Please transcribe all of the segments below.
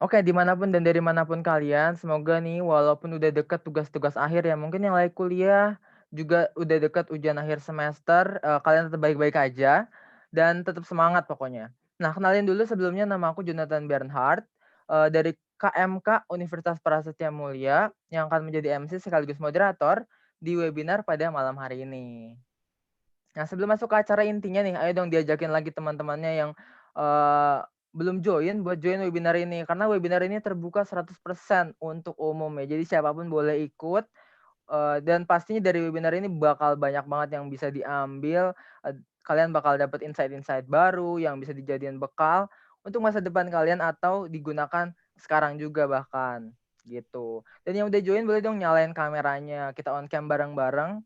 Oke, dimanapun dan dari manapun kalian, semoga nih walaupun udah deket tugas-tugas akhir ya, mungkin yang lagi kuliah juga udah deket ujian akhir semester, kalian tetap baik-baik aja dan tetap semangat pokoknya. Nah, kenalin dulu sebelumnya nama aku Jonathan Bernhard, dari KMK Universitas Prasetya Mulia yang akan menjadi MC sekaligus moderator di webinar pada malam hari ini. Nah, sebelum masuk ke acara intinya nih, ayo dong diajakin lagi teman-temannya yang, eee, belum join buat join webinar ini, karena webinar ini terbuka 100% untuk umum ya. Jadi siapapun boleh ikut, dan pastinya dari webinar ini bakal banyak banget yang bisa diambil, kalian bakal dapat insight-insight baru yang bisa dijadiin bekal untuk masa depan kalian atau digunakan sekarang juga bahkan, gitu. Dan yang udah join boleh dong nyalain kameranya, kita on cam bareng-bareng.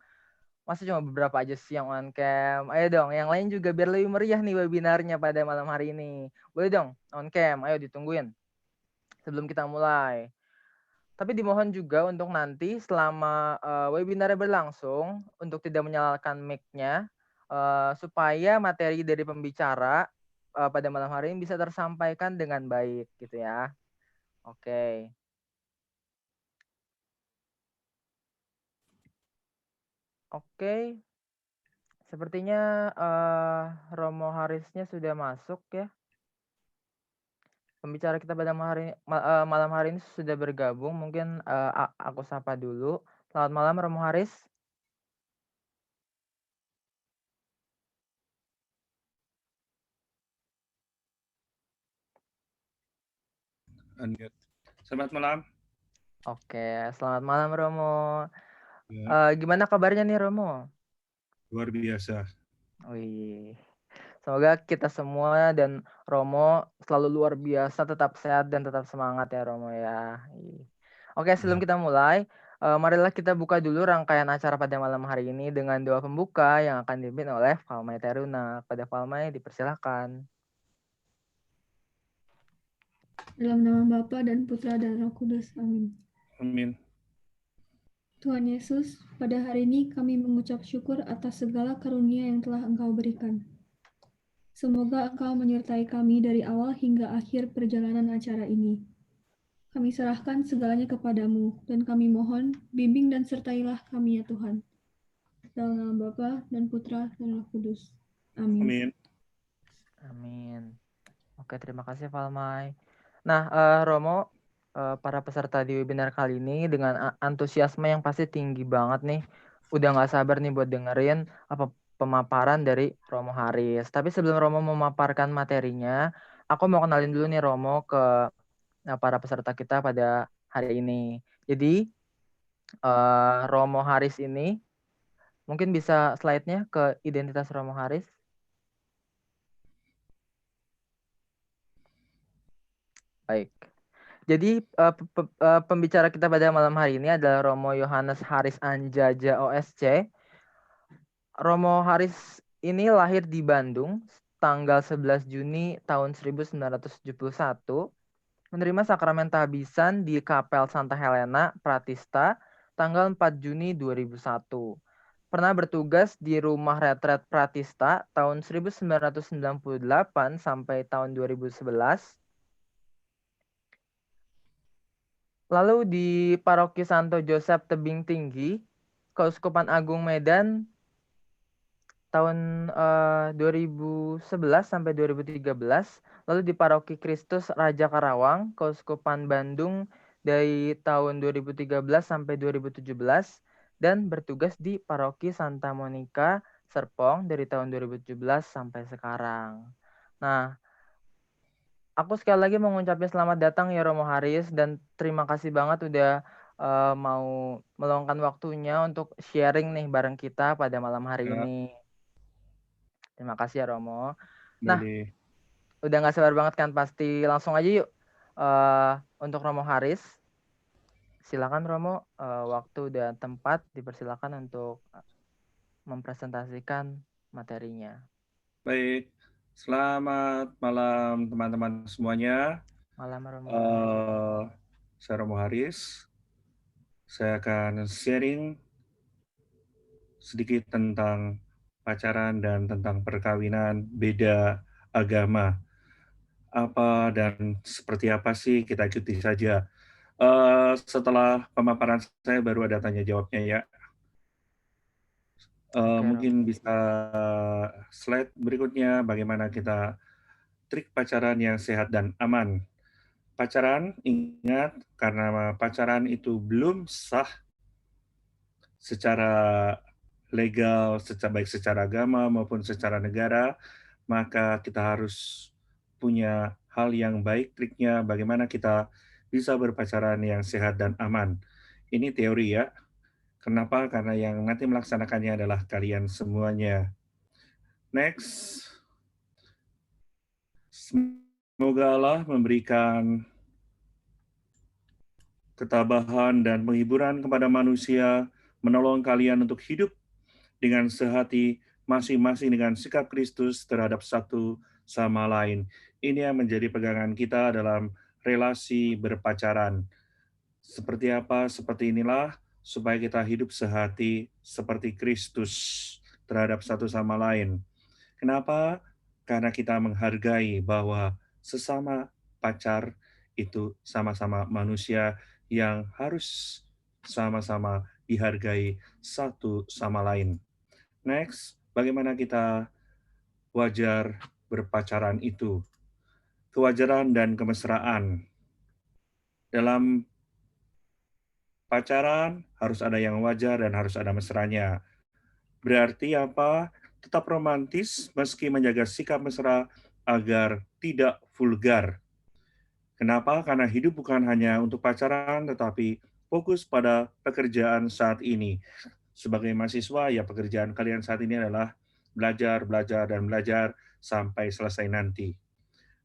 Masa cuma beberapa aja sih yang on cam? Ayo dong, yang lain juga biar lebih meriah nih webinarnya pada malam hari ini. Boleh dong on cam, ayo ditungguin sebelum kita mulai. Tapi dimohon juga untuk nanti selama, webinarnya berlangsung untuk tidak menyalakan mic-nya, supaya materi dari pembicara, pada malam hari ini bisa tersampaikan dengan baik gitu ya. Oke. Oke, sepertinya, Romo Harisnya sudah masuk ya. Pembicara kita pada malam hari ini sudah bergabung, mungkin, aku sapa dulu. Selamat malam Romo Haris. Unmute. Selamat malam. Oke, selamat malam Romo. Ya, Gimana kabarnya nih Romo? luar biasa. Wih, semoga kita semua dan Romo selalu luar biasa, tetap sehat dan tetap semangat ya Romo ya. Oke, sebelum Ya, kita mulai, marilah kita buka dulu rangkaian acara pada malam hari ini dengan doa pembuka yang akan dipimpin oleh Falmai Teruna. Pada Falmai dipersilahkan. Dalam nama Bapa dan Putra dan Roh Kudus. Amin. amin. Tuhan Yesus, pada hari ini kami mengucap syukur atas segala karunia yang telah Engkau berikan. Semoga Engkau menyertai kami dari awal hingga akhir perjalanan acara ini. Kami serahkan segalanya kepadamu, dan kami mohon, bimbing dan sertailah kami ya Tuhan. Dalam nama Bapa dan Putra dan Roh Kudus. Amin. Amin. Amin. Oke, terima kasih Falmai. Nah, Romo, para peserta di webinar kali ini dengan antusiasme yang pasti tinggi banget nih. Udah nggak sabar nih buat dengerin apa pemaparan dari Romo Haris. Tapi sebelum Romo memaparkan materinya, aku mau kenalin dulu nih Romo ke para peserta kita pada hari ini. Jadi, Romo Haris ini mungkin bisa slide-nya ke identitas Romo Haris. Baik. Jadi pembicara kita pada malam hari ini adalah Romo Yohanes Haris Anjaja OSC. Romo Haris ini lahir di Bandung tanggal 11 Juni tahun 1971, menerima sakramen tabisan di Kapel Santa Helena, Pratista, tanggal 4 Juni 2001. Pernah bertugas di Rumah Retret Pratista tahun 1998 sampai tahun 2011. Lalu di Paroki Santo Joseph Tebing Tinggi, Keuskupan Agung Medan tahun 2011 sampai 2013. Lalu di Paroki Kristus Raja Karawang, Keuskupan Bandung dari tahun 2013 sampai 2017 dan bertugas di Paroki Santa Monica Serpong dari tahun 2017 sampai sekarang. Nah, aku sekali lagi mau ngucapin selamat datang ya Romo Haris dan terima kasih banget udah mau meluangkan waktunya untuk sharing nih bareng kita pada malam hari Ya, ini. Terima kasih ya Romo. Nah, boleh. udah nggak sabar banget kan pasti langsung aja yuk untuk Romo Haris. Silakan Romo, waktu dan tempat dipersilakan untuk mempresentasikan materinya. Baik. Selamat malam teman-teman semuanya. Malam Romo. Eh, saya Romo Haris. Saya akan sharing sedikit tentang pacaran dan tentang perkawinan beda agama. apa dan seperti apa sih, kita ikuti saja. Setelah pemaparan saya baru ada tanya jawabnya ya. Oke, Mungkin Romo. bisa slide berikutnya bagaimana kita trik pacaran yang sehat dan aman. Pacaran, ingat, karena pacaran itu belum sah secara legal, baik secara agama maupun secara negara, maka kita harus punya hal yang baik, triknya bagaimana kita bisa berpacaran yang sehat dan aman. Ini teori ya. Kenapa? Karena yang nanti melaksanakannya adalah kalian semuanya. Next. Semoga Allah memberikan ketabahan dan penghiburan kepada manusia, menolong kalian untuk hidup dengan sehati, masing-masing dengan sikap Kristus terhadap satu sama lain. Ini yang menjadi pegangan kita dalam relasi berpacaran. Seperti apa? Seperti inilah supaya kita hidup sehati seperti Kristus terhadap satu sama lain. Kenapa? Karena kita menghargai bahwa sesama pacar itu sama-sama manusia yang harus sama-sama dihargai satu sama lain. Next, bagaimana kita wajar berpacaran itu? Kewajaran dan kemesraan. Dalam pacaran harus ada yang wajar dan harus ada mesranya. Berarti apa? Tetap romantis meski menjaga sikap mesra agar tidak vulgar. Kenapa? Karena hidup bukan hanya untuk pacaran, tetapi fokus pada pekerjaan saat ini. Sebagai mahasiswa, ya pekerjaan kalian saat ini adalah belajar, belajar, dan belajar sampai selesai nanti.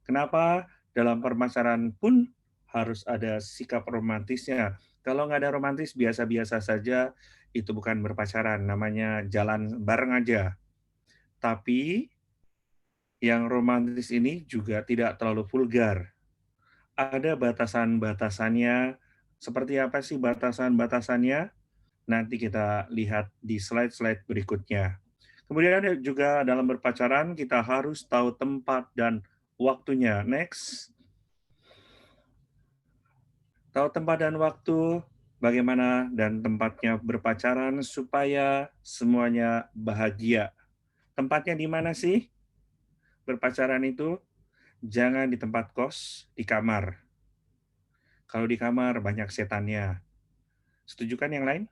Kenapa? Dalam permasalahan pun harus ada sikap romantisnya. Kalau nggak ada romantis, biasa-biasa saja, itu bukan berpacaran, namanya jalan bareng aja. Tapi yang romantis ini juga tidak terlalu vulgar. Ada batasan-batasannya. Seperti apa sih batasan-batasannya? Nanti kita lihat di slide-slide berikutnya. Kemudian juga dalam berpacaran kita harus tahu tempat dan waktunya. Next. Tahu tempat dan waktu, bagaimana dan tempatnya berpacaran supaya semuanya bahagia. Tempatnya di mana sih berpacaran itu? Jangan di tempat kos, di kamar. Kalau di kamar banyak setannya. Setuju kan yang lain?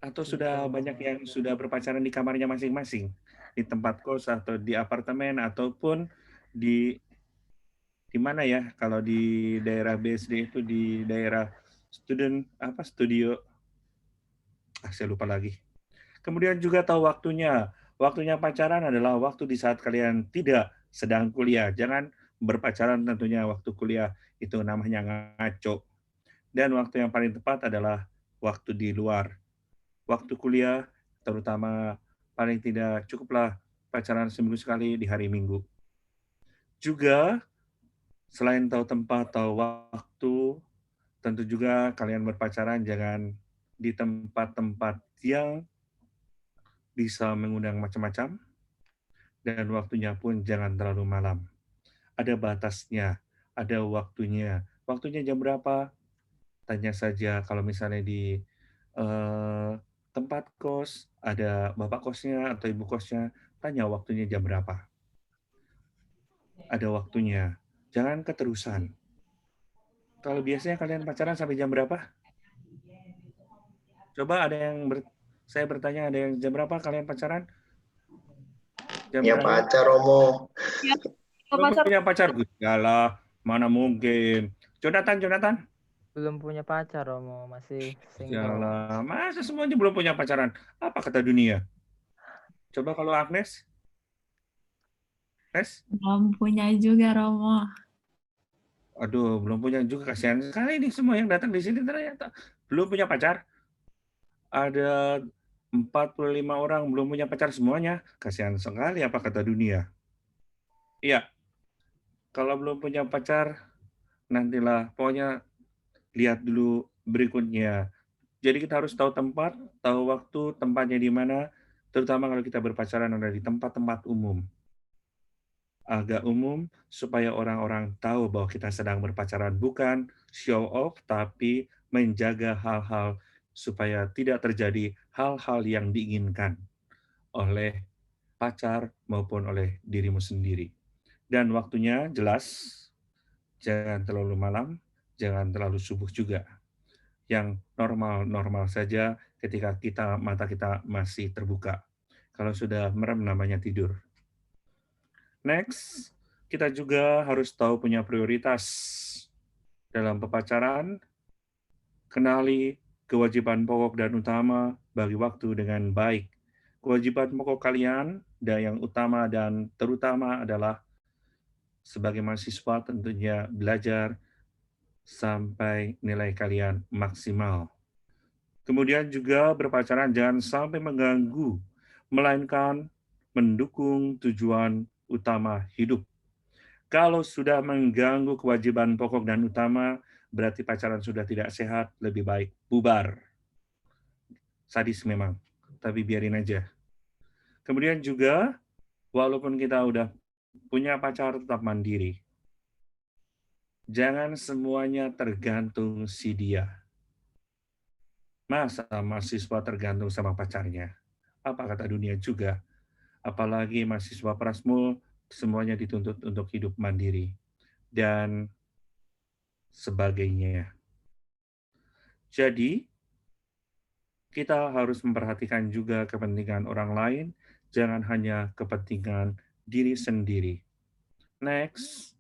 Atau Setuju, sudah banyak Romo. yang sudah berpacaran di kamarnya masing-masing? Di tempat kos atau di apartemen ataupun di mana ya? Kalau di daerah BSD itu di daerah studio, saya lupa lagi. Kemudian juga tahu waktunya. Waktunya pacaran adalah waktu di saat kalian tidak sedang kuliah. Jangan berpacaran tentunya waktu kuliah, itu namanya ngaco. Dan waktu yang paling tepat adalah waktu di luar. Waktu kuliah, terutama paling tidak cukuplah pacaran seminggu sekali di hari Minggu. Juga selain tahu tempat, tahu waktu, tentu juga kalian berpacaran jangan di tempat-tempat yang bisa mengundang macam-macam, dan waktunya pun jangan terlalu malam. Ada batasnya, ada waktunya. Waktunya jam berapa? Tanya saja kalau misalnya di tempat kos, ada bapak kosnya atau ibu kosnya, tanya waktunya jam berapa. Ada waktunya. Jangan keterusan. Kalau biasanya kalian pacaran sampai jam berapa? Coba ada yang saya bertanya, ada yang jam berapa kalian pacaran? Jam Ya terakhir? pacar, Romo. Belum punya pacar? Yalah, mana mungkin. Jonathan. Belum punya pacar, Romo. Masih single. Yalah, masa semuanya belum punya pacaran? Apa kata dunia? Coba kalau Agnes? Agnes? Belum punya juga, Romo. Aduh, belum punya juga, kasihan sekali nih semua yang datang di sini ternyata belum punya pacar. Ada 45 orang belum punya pacar semuanya. Kasihan sekali apa kata dunia. Iya, kalau belum punya pacar, nantilah. Pokoknya lihat dulu berikutnya. Jadi kita harus tahu tempat, tahu waktu, tempatnya di mana, terutama kalau kita berpacaran ada di tempat-tempat umum. agak umum supaya orang-orang tahu bahwa kita sedang berpacaran, bukan show off, tapi menjaga hal-hal supaya tidak terjadi hal-hal yang diinginkan oleh pacar maupun oleh dirimu sendiri. Dan waktunya jelas, jangan terlalu malam, jangan terlalu subuh juga. Yang normal-normal saja ketika mata kita masih terbuka. Kalau sudah merem namanya tidur. Next, kita juga harus tahu punya prioritas. Dalam pepacaran, kenali kewajiban pokok dan utama, bagi waktu dengan baik. Kewajiban pokok kalian dan yang utama dan terutama adalah sebagai mahasiswa tentunya belajar sampai nilai kalian maksimal. Kemudian juga berpacaran jangan sampai mengganggu, melainkan mendukung tujuan utama hidup. Kalau sudah mengganggu kewajiban pokok dan utama, berarti pacaran sudah tidak sehat, lebih baik bubar. Sadis memang, tapi biarin aja. Kemudian juga, walaupun kita udah punya pacar, tetap mandiri. Jangan semuanya tergantung si dia. Masa mahasiswa tergantung sama pacarnya? Apa kata dunia juga? Apalagi mahasiswa Prasmul, semuanya dituntut untuk hidup mandiri. Dan sebagainya. Jadi, kita harus memperhatikan juga kepentingan orang lain, jangan hanya kepentingan diri sendiri. Next,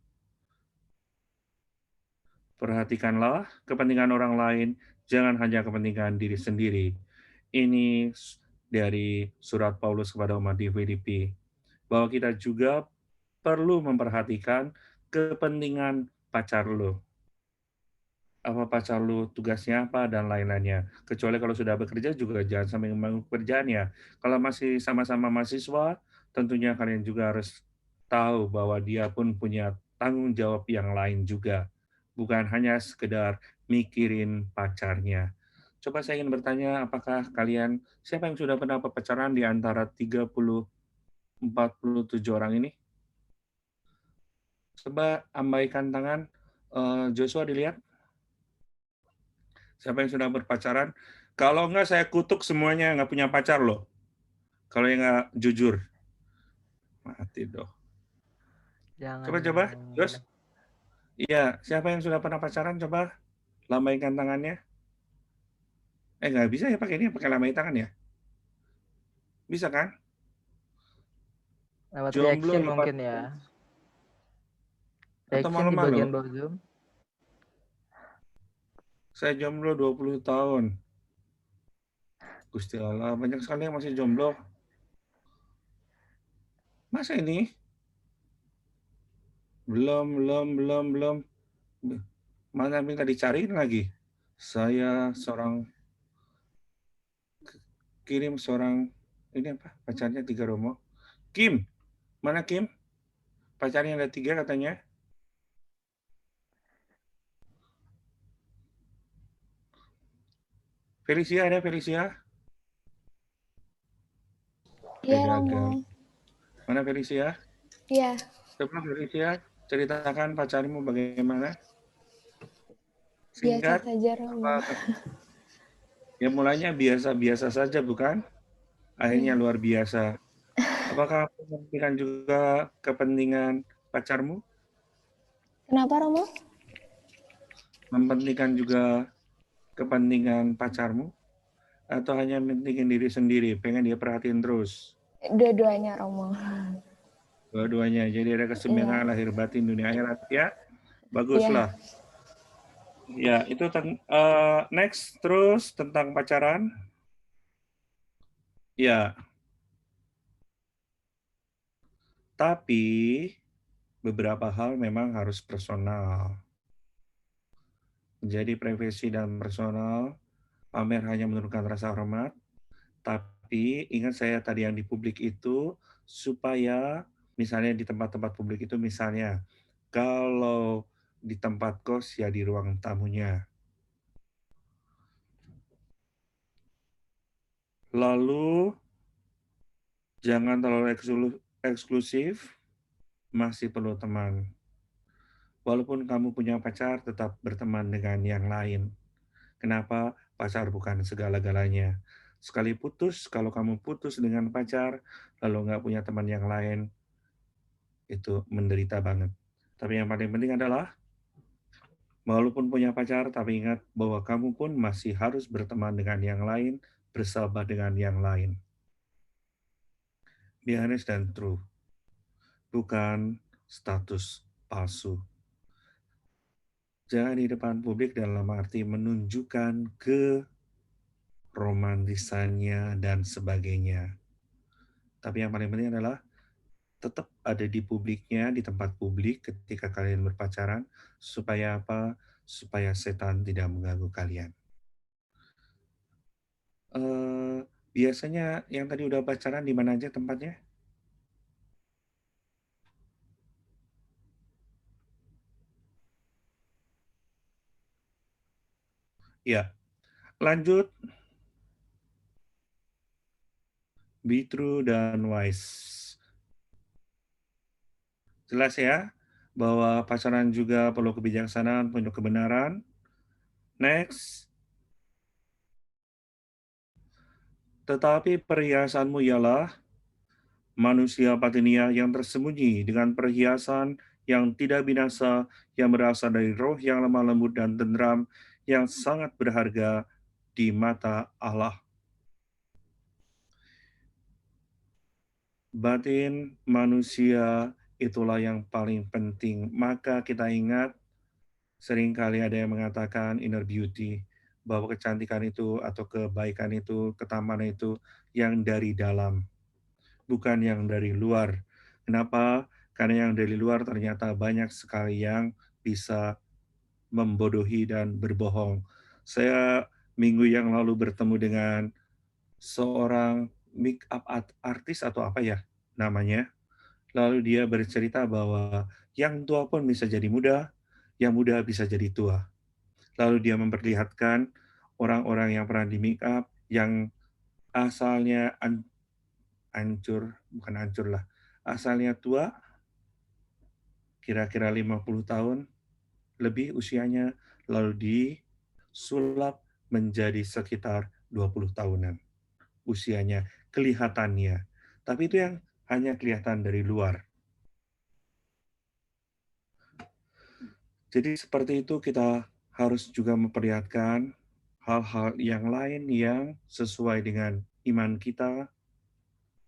perhatikanlah kepentingan orang lain, jangan hanya kepentingan diri sendiri. Ini dari surat Paulus kepada umat di Filipi, bahwa kita juga perlu memperhatikan kepentingan pacar lo. Apa pacar lu tugasnya apa dan lain-lainnya. Kecuali kalau sudah bekerja juga jangan sampai mengganggu pekerjaannya. Kalau masih sama-sama mahasiswa, tentunya kalian juga harus tahu bahwa dia pun punya tanggung jawab yang lain juga. Bukan hanya sekedar mikirin pacarnya. Coba saya ingin bertanya, apakah kalian, siapa yang sudah pernah berpacaran di antara 47 orang ini? Coba ambaikan tangan, Joshua dilihat. Siapa yang sudah berpacaran? Kalau enggak saya kutuk semuanya nggak punya pacar loh. Kalau yang nggak jujur. Mati dong. Jangan Coba-coba, dong. Jos. Iya, siapa yang sudah pernah pacaran? Coba lambaikan tangannya. Nggak bisa ya pakai ini, pakai lambai tangan ya? Bisa kan? Lewat Jomblo reaction 8 mungkin ya. atau Reaction di malu-malu. bagian bawah Zoom. Saya jomblo 20 tahun. Gusti Allah, banyak sekali yang masih jomblo. Masa ini? Belum. Mana minta dicariin lagi. Saya kirim seorang, ini apa, pacarnya 3 Romo. Kim, mana Kim? Pacarnya ada 3 katanya. Felicia ada, Felicia? Iya, Beda agama. Romo. Mana Felicia? Iya, Coba Felicia, ceritakan pacarmu bagaimana? biasa Singkat, saja, Romo. ya mulanya biasa-biasa saja, bukan? Akhirnya Iya. luar biasa. Apakah memperhatikan juga kepentingan pacarmu? Kenapa, Romo? Mempentingkan juga kepentingan pacarmu? Atau hanya mentingin diri sendiri, pengen dia perhatiin terus? Dua-duanya, Romo. Dua-duanya, jadi ada keseimbangan Iya. lahir batin dunia akhirat ya. Iya. Baguslah. Ya, itu next terus tentang pacaran. Ya, tapi beberapa hal memang harus personal. Jadi privasi dan personal, pamer hanya menurunkan rasa hormat, tapi ingat saya tadi yang di publik itu supaya misalnya di tempat-tempat publik itu misalnya kalau di tempat kos ya di ruang tamunya. Lalu jangan terlalu eksklusif, masih perlu teman. Walaupun kamu punya pacar, tetap berteman dengan yang lain. Kenapa? Pacar bukan segala-galanya. Sekali putus, kalau kamu putus dengan pacar, lalu nggak punya teman yang lain, itu menderita banget. Tapi yang paling penting adalah, walaupun punya pacar, tapi ingat bahwa kamu pun masih harus berteman dengan yang lain, bersahabat dengan yang lain. Be honest dan true, bukan status palsu. Jangan di depan publik dalam arti menunjukkan keromantisannya dan sebagainya. Tapi yang paling penting adalah tetap ada di publiknya, di tempat publik ketika kalian berpacaran, supaya apa? Supaya setan tidak mengganggu kalian. Biasanya yang tadi udah pacaran di mana aja tempatnya? Ya, lanjut. Be true dan wise. Jelas ya, bahwa pacaran juga perlu kebijaksanaan, perlu kebenaran. Next. Tetapi perhiasanmu ialah manusia patinia yang tersembunyi dengan perhiasan yang tidak binasa, yang berasal dari roh yang lemah lembut dan tenteram, yang sangat berharga di mata Allah. Batin manusia itulah yang paling penting. Maka kita ingat, seringkali ada yang mengatakan inner beauty, bahwa kecantikan itu atau kebaikan itu, ketampanan itu yang dari dalam, bukan yang dari luar. Kenapa? Karena yang dari luar ternyata banyak sekali yang bisa membodohi dan berbohong. Saya minggu yang lalu bertemu dengan seorang make up artis atau apa ya namanya. Lalu dia bercerita bahwa yang tua pun bisa jadi muda, yang muda bisa jadi tua. Lalu dia memperlihatkan orang-orang yang pernah di make up yang asalnya hancur, bukan hancur lah, asalnya tua, kira-kira 50 tahun lebih usianya, lalu disulap menjadi sekitar 20 tahunan usianya, kelihatannya. Tapi itu yang hanya kelihatan dari luar. Jadi seperti itu kita harus juga memperlihatkan hal-hal yang lain yang sesuai dengan iman kita,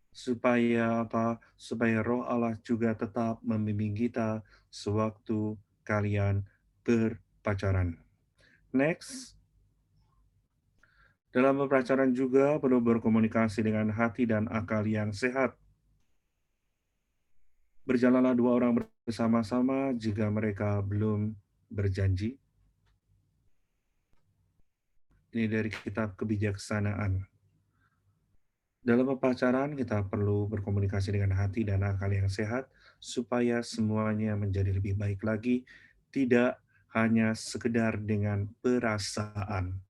supaya apa? Supaya roh Allah juga tetap membimbing kita sewaktu kalian berpacaran. Next, dalam berpacaran juga perlu berkomunikasi dengan hati dan akal yang sehat. Berjalanlah dua orang bersama-sama jika mereka belum berjanji. Ini dari kitab kebijaksanaan. Dalam berpacaran kita perlu berkomunikasi dengan hati dan akal yang sehat supaya semuanya menjadi lebih baik lagi, tidak hanya sekedar dengan perasaan.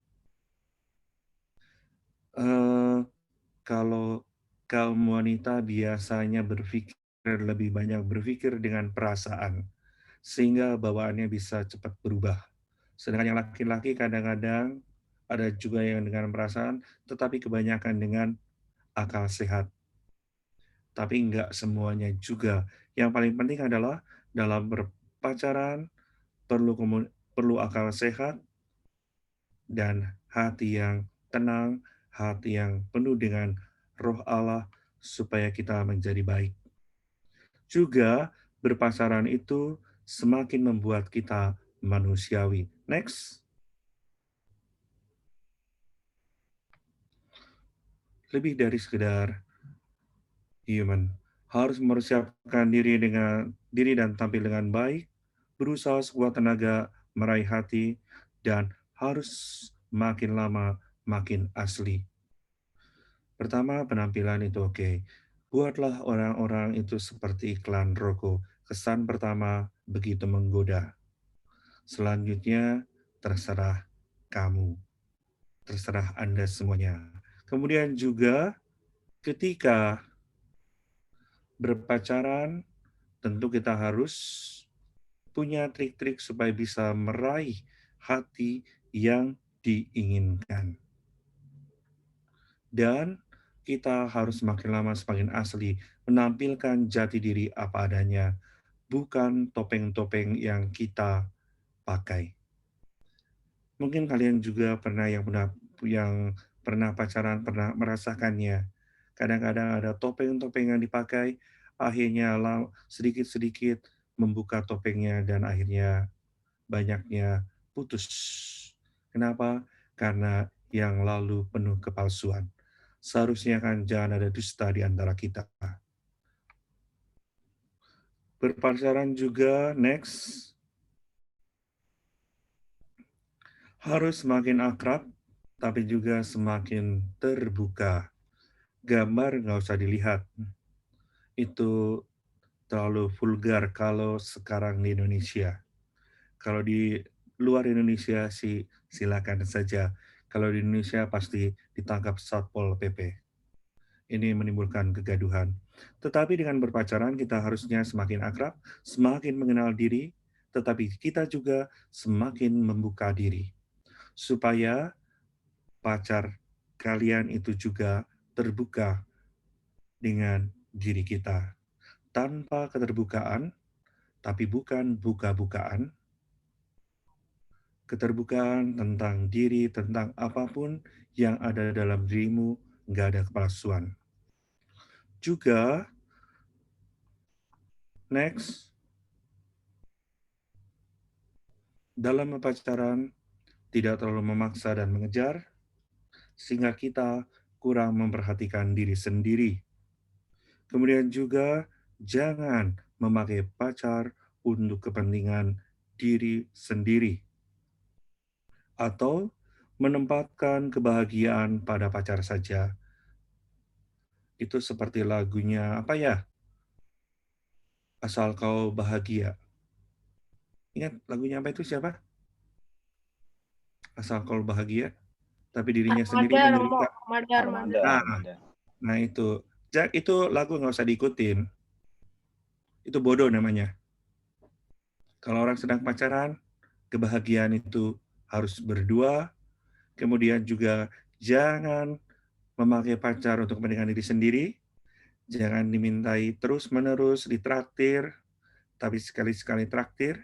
Kalau kaum wanita biasanya lebih banyak berpikir dengan perasaan, sehingga bawaannya bisa cepat berubah. Sedangkan yang laki-laki kadang-kadang ada juga yang dengan perasaan, tetapi kebanyakan dengan akal sehat. Tapi enggak semuanya juga. Yang paling penting adalah dalam berpacaran perlu akal sehat dan hati yang tenang, hati yang penuh dengan roh Allah supaya kita menjadi baik. Juga berpacaran itu semakin membuat kita manusiawi. Next. Lebih dari sekedar human. Harus mempersiapkan diri dan tampil dengan baik, berusaha sekuat tenaga meraih hati, dan harus makin lama makin asli. Pertama, penampilan itu oke. Buatlah orang-orang itu seperti iklan rokok. Kesan pertama begitu menggoda. Selanjutnya, terserah kamu. Terserah Anda semuanya. Kemudian juga ketika berpacaran, tentu kita harus punya trik-trik supaya bisa meraih hati yang diinginkan. Dan kita harus semakin lama semakin asli, menampilkan jati diri apa adanya, bukan topeng-topeng yang kita pakai. Mungkin kalian juga pernah yang pernah pacaran, pernah merasakannya. Kadang-kadang ada topeng-topeng yang dipakai, akhirnya sedikit-sedikit membuka topengnya dan akhirnya banyaknya putus. Kenapa? Karena yang lalu penuh kepalsuan. Seharusnya kan jangan ada dusta di antara kita. Berpacaran juga, next, harus semakin akrab, tapi juga semakin terbuka. Gambar nggak usah dilihat. Itu terlalu vulgar kalau sekarang di Indonesia. Kalau di luar Indonesia sih silakan saja. Kalau di Indonesia pasti ditangkap Satpol PP. Ini menimbulkan kegaduhan. Tetapi dengan berpacaran kita harusnya semakin akrab, semakin mengenal diri, tetapi kita juga semakin membuka diri. Supaya pacar kalian itu juga terbuka dengan diri kita. Tanpa keterbukaan, tapi bukan buka-bukaan, keterbukaan tentang diri, tentang apapun yang ada dalam dirimu, nggak ada kepalsuan. Juga, next, dalam pacaran tidak terlalu memaksa dan mengejar, sehingga kita kurang memperhatikan diri sendiri. Kemudian juga, jangan memakai pacar untuk kepentingan diri sendiri. Atau menempatkan kebahagiaan pada pacar saja. Itu seperti lagunya, apa ya? Asal Kau Bahagia. Ingat lagunya apa itu siapa? Asal Kau Bahagia, tapi dirinya sendiri menderita. Armada. Nah itu. Itu lagu nggak usah diikutin. Itu bodoh namanya. Kalau orang sedang pacaran, kebahagiaan itu harus berdua. Kemudian juga jangan memakai pacar untuk kepentingan diri sendiri. Jangan dimintai terus-menerus ditraktir, tapi sekali-sekali traktir.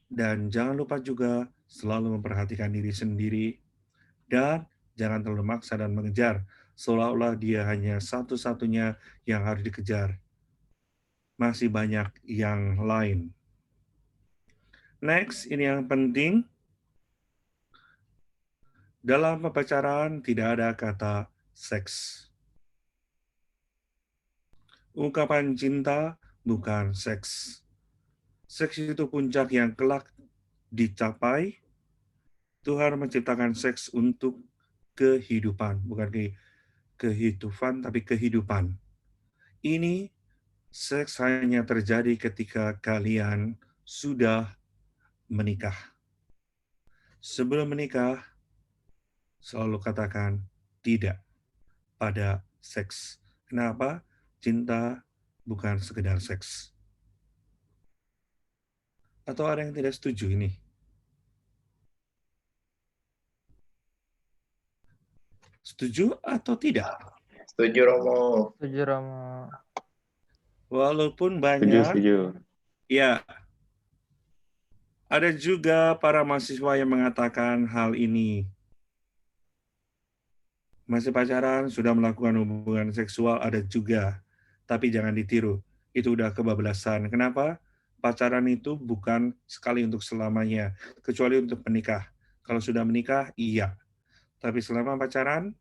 Dan jangan lupa juga selalu memperhatikan diri sendiri. Dan jangan terlalu maksa dan mengejar, seolah-olah dia hanya satu-satunya yang harus dikejar. Masih banyak yang lain. Next, ini yang penting. Dalam pacaran tidak ada kata seks. Ungkapan cinta bukan seks. Seks itu puncak yang kelak dicapai. Tuhan menciptakan seks untuk kehidupan, bukan kehidupan, tapi kehidupan. Ini seks hanya terjadi ketika kalian sudah menikah. Sebelum menikah, selalu katakan tidak pada seks. Kenapa? Cinta bukan sekedar seks. Atau ada yang tidak setuju ini? Setuju atau tidak? Setuju, Romo. Setuju, Romo. Walaupun banyak, Setuju. ya, ada juga para mahasiswa yang mengatakan hal ini. Masih pacaran, sudah melakukan hubungan seksual, ada juga. Tapi jangan ditiru, itu udah kebablasan. Kenapa? Pacaran itu bukan sekali untuk selamanya, kecuali untuk menikah. Kalau sudah menikah, iya. Tapi selama pacaran,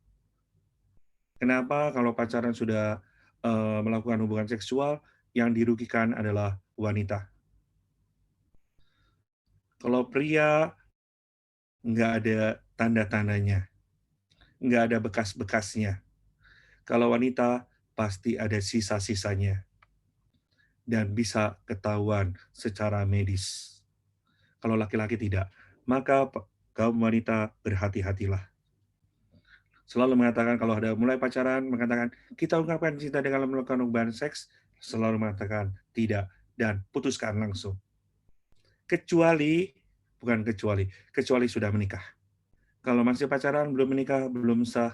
kenapa kalau pacaran sudah melakukan hubungan seksual, yang dirugikan adalah wanita. Kalau pria, nggak ada tanda-tandanya, nggak ada bekas-bekasnya. Kalau wanita, pasti ada sisa-sisanya. Dan bisa ketahuan secara medis. Kalau laki-laki tidak, maka kaum wanita berhati-hatilah. Selalu mengatakan kalau ada mulai pacaran, mengatakan kita ungkapkan cinta dengan melakukan hubungan seks, selalu mengatakan tidak dan putuskan langsung. Kecuali, bukan kecuali, kecuali sudah menikah. Kalau masih pacaran, belum menikah, belum sah,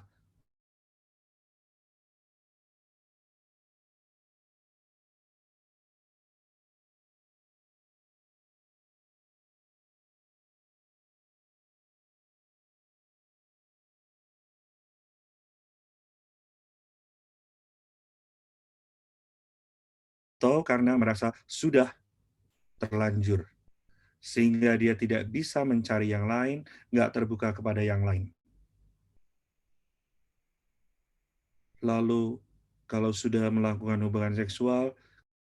atau karena merasa sudah terlanjur, sehingga dia tidak bisa mencari yang lain, nggak terbuka kepada yang lain. Lalu, kalau sudah melakukan hubungan seksual,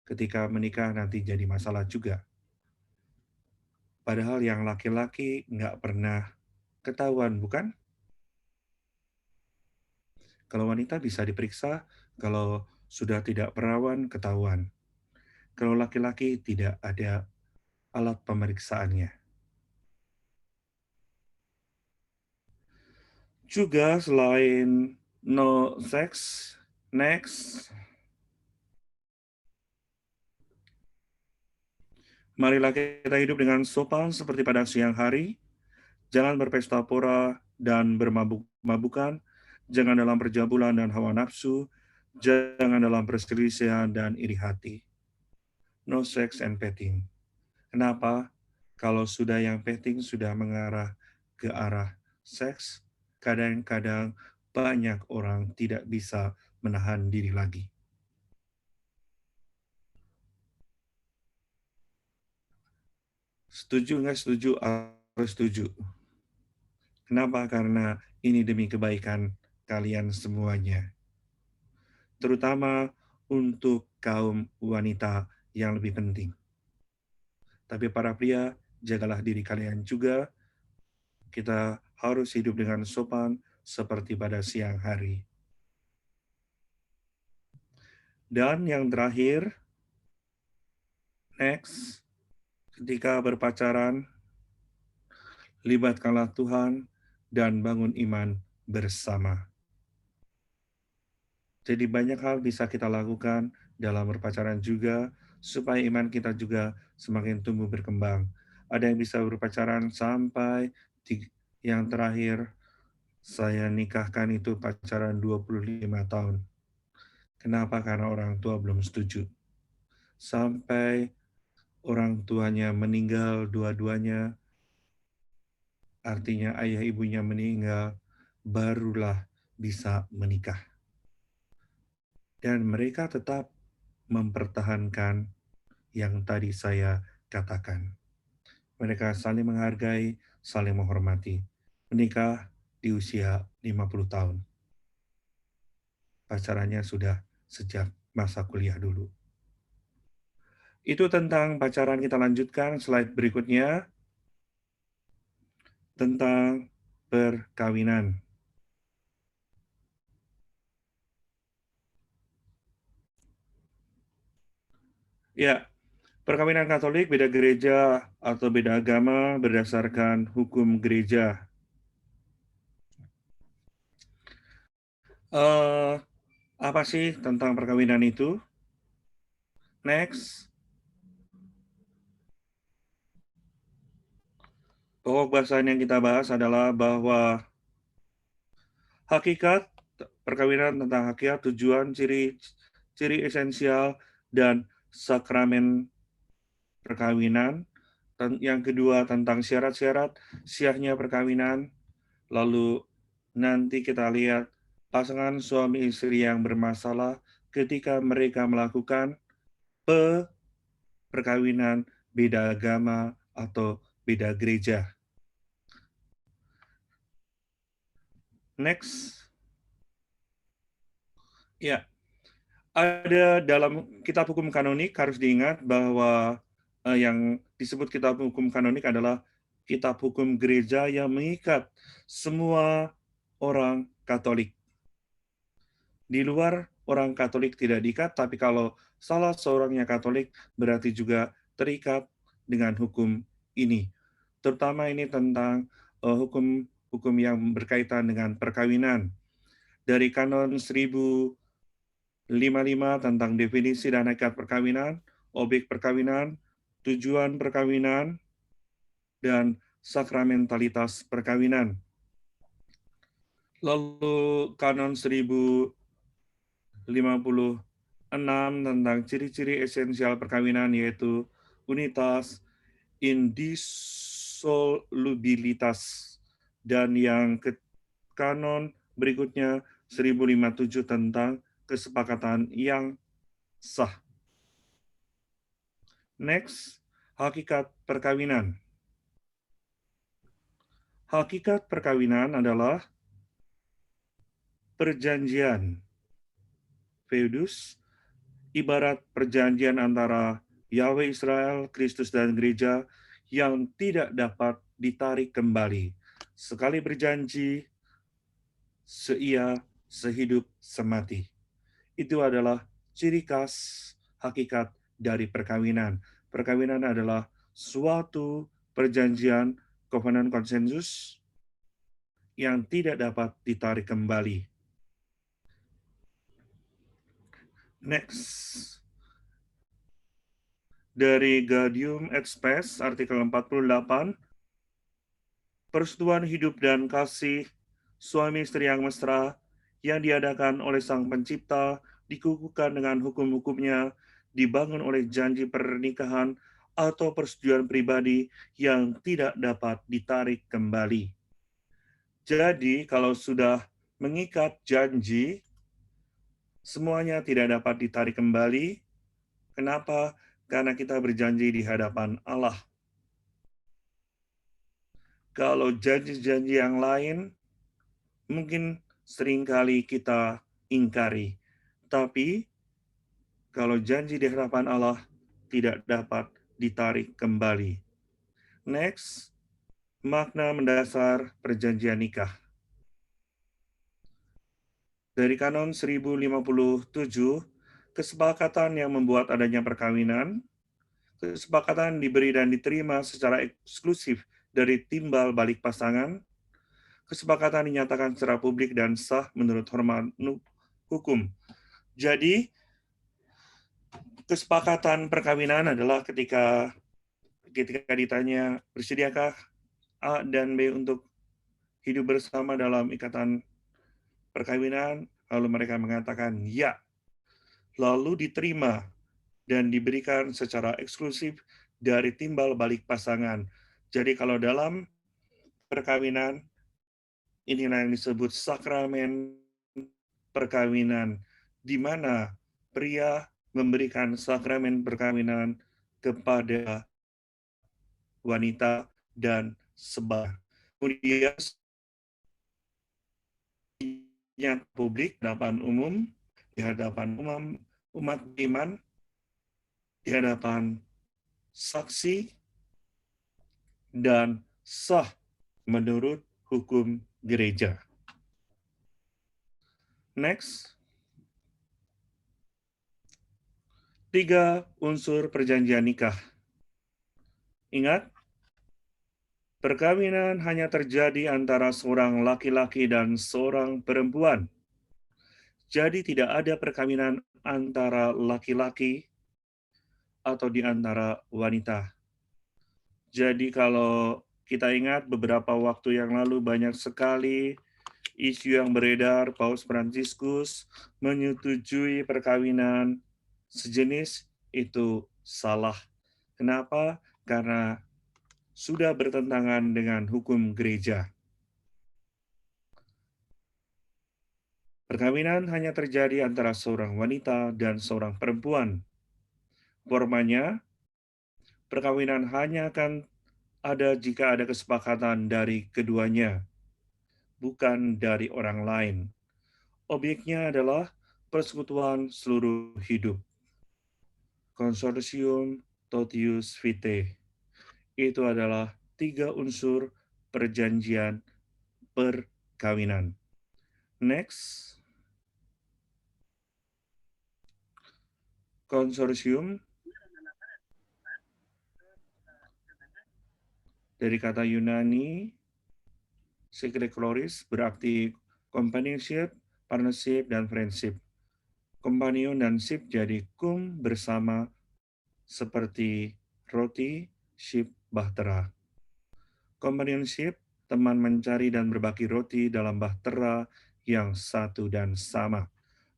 ketika menikah nanti jadi masalah juga. Padahal yang laki-laki nggak pernah ketahuan, bukan? Kalau wanita bisa diperiksa, kalau sudah tidak perawan, ketahuan. Kalau laki-laki tidak ada alat pemeriksaannya. Juga selain no sex, next, marilah kita hidup dengan sopan seperti pada siang hari, jangan berpesta pora dan bermabuk-mabukan, jangan dalam perjabulan dan hawa nafsu, jangan dalam perselisihan dan iri hati. No sex and petting. Kenapa? Kalau sudah yang petting sudah mengarah ke arah seks, kadang-kadang banyak orang tidak bisa menahan diri lagi. Setuju nggak setuju? Harus setuju. Kenapa? Karena ini demi kebaikan kalian semuanya. Terutama untuk kaum wanita yang lebih penting. Tapi para pria, jagalah diri kalian juga. Kita harus hidup dengan sopan seperti pada siang hari. Dan yang terakhir, next, ketika berpacaran, libatkanlah Tuhan dan bangun iman bersama. Jadi banyak hal bisa kita lakukan dalam berpacaran juga, supaya iman kita juga semakin tumbuh berkembang. Ada yang bisa berpacaran sampai yang terakhir, saya nikahkan itu pacaran 25 tahun. Kenapa? Karena orang tua belum setuju. Sampai orang tuanya meninggal dua-duanya, artinya ayah ibunya meninggal, barulah bisa menikah. Dan mereka tetap mempertahankan yang tadi saya katakan. Mereka saling menghargai, saling menghormati. Menikah di usia 50 tahun. Pacarannya sudah sejak masa kuliah dulu. Itu tentang pacaran. Kita lanjutkan slide berikutnya. Tentang perkawinan. Ya, perkawinan Katolik beda gereja atau beda agama berdasarkan hukum gereja. Apa sih tentang perkawinan itu? Next. Pokok bahasan yang kita bahas adalah bahwa hakikat perkawinan, tentang hakikat, tujuan, ciri esensial, dan sakramen perkawinan. Yang kedua tentang syarat-syarat sahnya perkawinan. Lalu nanti kita lihat pasangan suami istri yang bermasalah ketika mereka melakukan perkawinan beda agama atau beda gereja. Next. Ya, ada dalam kitab hukum kanonik, harus diingat bahwa yang disebut kitab hukum kanonik adalah kitab hukum gereja yang mengikat semua orang Katolik. Di luar orang Katolik tidak diikat, tapi kalau salah seorangnya Katolik berarti juga terikat dengan hukum ini. Terutama ini tentang hukum yang berkaitan dengan perkawinan. dari Kanon 1055 tentang definisi dan hakikat perkawinan, objek perkawinan, tujuan perkawinan, dan sakramentalitas perkawinan. Lalu Kanon 1056 tentang ciri-ciri esensial perkawinan, yaitu unitas, indissolubilitas, dan yang kanon berikutnya 1057 tentang kesepakatan yang sah. Next, hakikat perkawinan. Hakikat perkawinan adalah perjanjian feudus, ibarat perjanjian antara Yahweh Israel, Kristus, dan gereja yang tidak dapat ditarik kembali. Sekali berjanji, seia, sehidup, semati. Itu adalah ciri khas hakikat dari perkawinan. Perkawinan adalah suatu perjanjian covenant konsensus yang tidak dapat ditarik kembali. Next. Dari Gaudium et Spes, artikel 48, persetujuan hidup dan kasih suami istri yang mesra yang diadakan oleh Sang Pencipta, dikukuhkan dengan hukum-hukumnya, dibangun oleh janji pernikahan atau persetujuan pribadi yang tidak dapat ditarik kembali. Jadi, kalau sudah mengikat janji, semuanya tidak dapat ditarik kembali. Kenapa? Karena kita berjanji di hadapan Allah. Kalau janji-janji yang lain, mungkin seringkali kita ingkari. Tapi, kalau janji di hadapan Allah tidak dapat ditarik kembali. Next, makna mendasar perjanjian nikah. Dari Kanon 1057, kesepakatan yang membuat adanya perkawinan, kesepakatan diberi dan diterima secara eksklusif dari timbal balik pasangan, kesepakatan dinyatakan secara publik dan sah menurut hormat hukum. Jadi, kesepakatan perkawinan adalah ketika ditanya, bersediakah A dan B untuk hidup bersama dalam ikatan perkawinan, lalu mereka mengatakan ya, lalu diterima dan diberikan secara eksklusif dari timbal balik pasangan. Jadi kalau dalam perkawinan, inilah yang disebut sakramen perkawinan, di mana pria memberikan sakramen perkawinan kepada wanita dan sebagainya. Kemudian yang publik, di hadapan umat iman, di hadapan saksi, dan sah menurut hukum gereja. Next. 3 unsur perjanjian nikah. Ingat, perkawinan hanya terjadi antara seorang laki-laki dan seorang perempuan. Jadi tidak ada perkawinan antara laki-laki atau di antara wanita. Jadi kalau kita ingat beberapa waktu yang lalu banyak sekali isu yang beredar, Paus Fransiskus menyetujui perkawinan sejenis, itu salah. Kenapa? Karena sudah bertentangan dengan hukum gereja. Perkawinan hanya terjadi antara seorang wanita dan seorang perempuan. Formanya, perkawinan hanya akan ada jika ada kesepakatan dari keduanya, bukan dari orang lain. Objeknya adalah persekutuan seluruh hidup. Consortium totius vitae. Itu adalah 3 unsur perjanjian perkawinan. Next. Konsorsium dari kata Yunani, sekrekloris, berarti companionship, partnership, dan friendship. Companion dan ship jadi kum bersama seperti roti, ship, bahtera. Companionship, teman mencari dan berbagi roti dalam bahtera yang satu dan sama.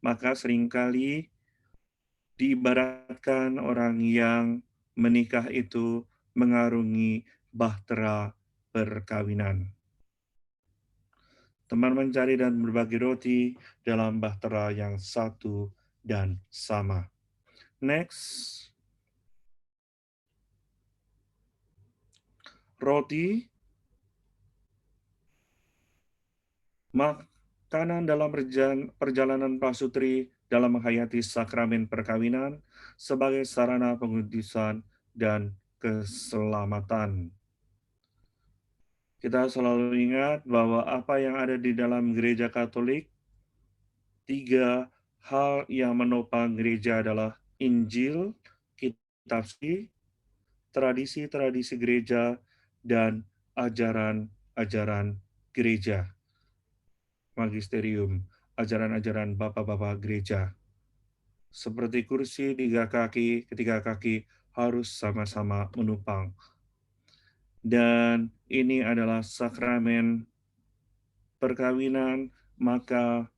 Maka seringkali diibaratkan orang yang menikah itu mengarungi bahtera perkawinan. Teman mencari dan berbagi roti dalam bahtera yang satu dan sama. Next. Roti, makanan dalam perjalanan pasutri dalam menghayati sakramen perkawinan sebagai sarana pengudusan dan keselamatan. Kita selalu ingat bahwa apa yang ada di dalam gereja Katolik, 3 hal yang menopang gereja adalah Injil, kitab suci, tradisi-tradisi gereja, dan ajaran-ajaran gereja. Magisterium, ajaran-ajaran bapak-bapak gereja. Seperti kursi 3 kaki, ketiga kaki harus sama-sama menopang. Dan ini adalah sakramen perkawinan, maka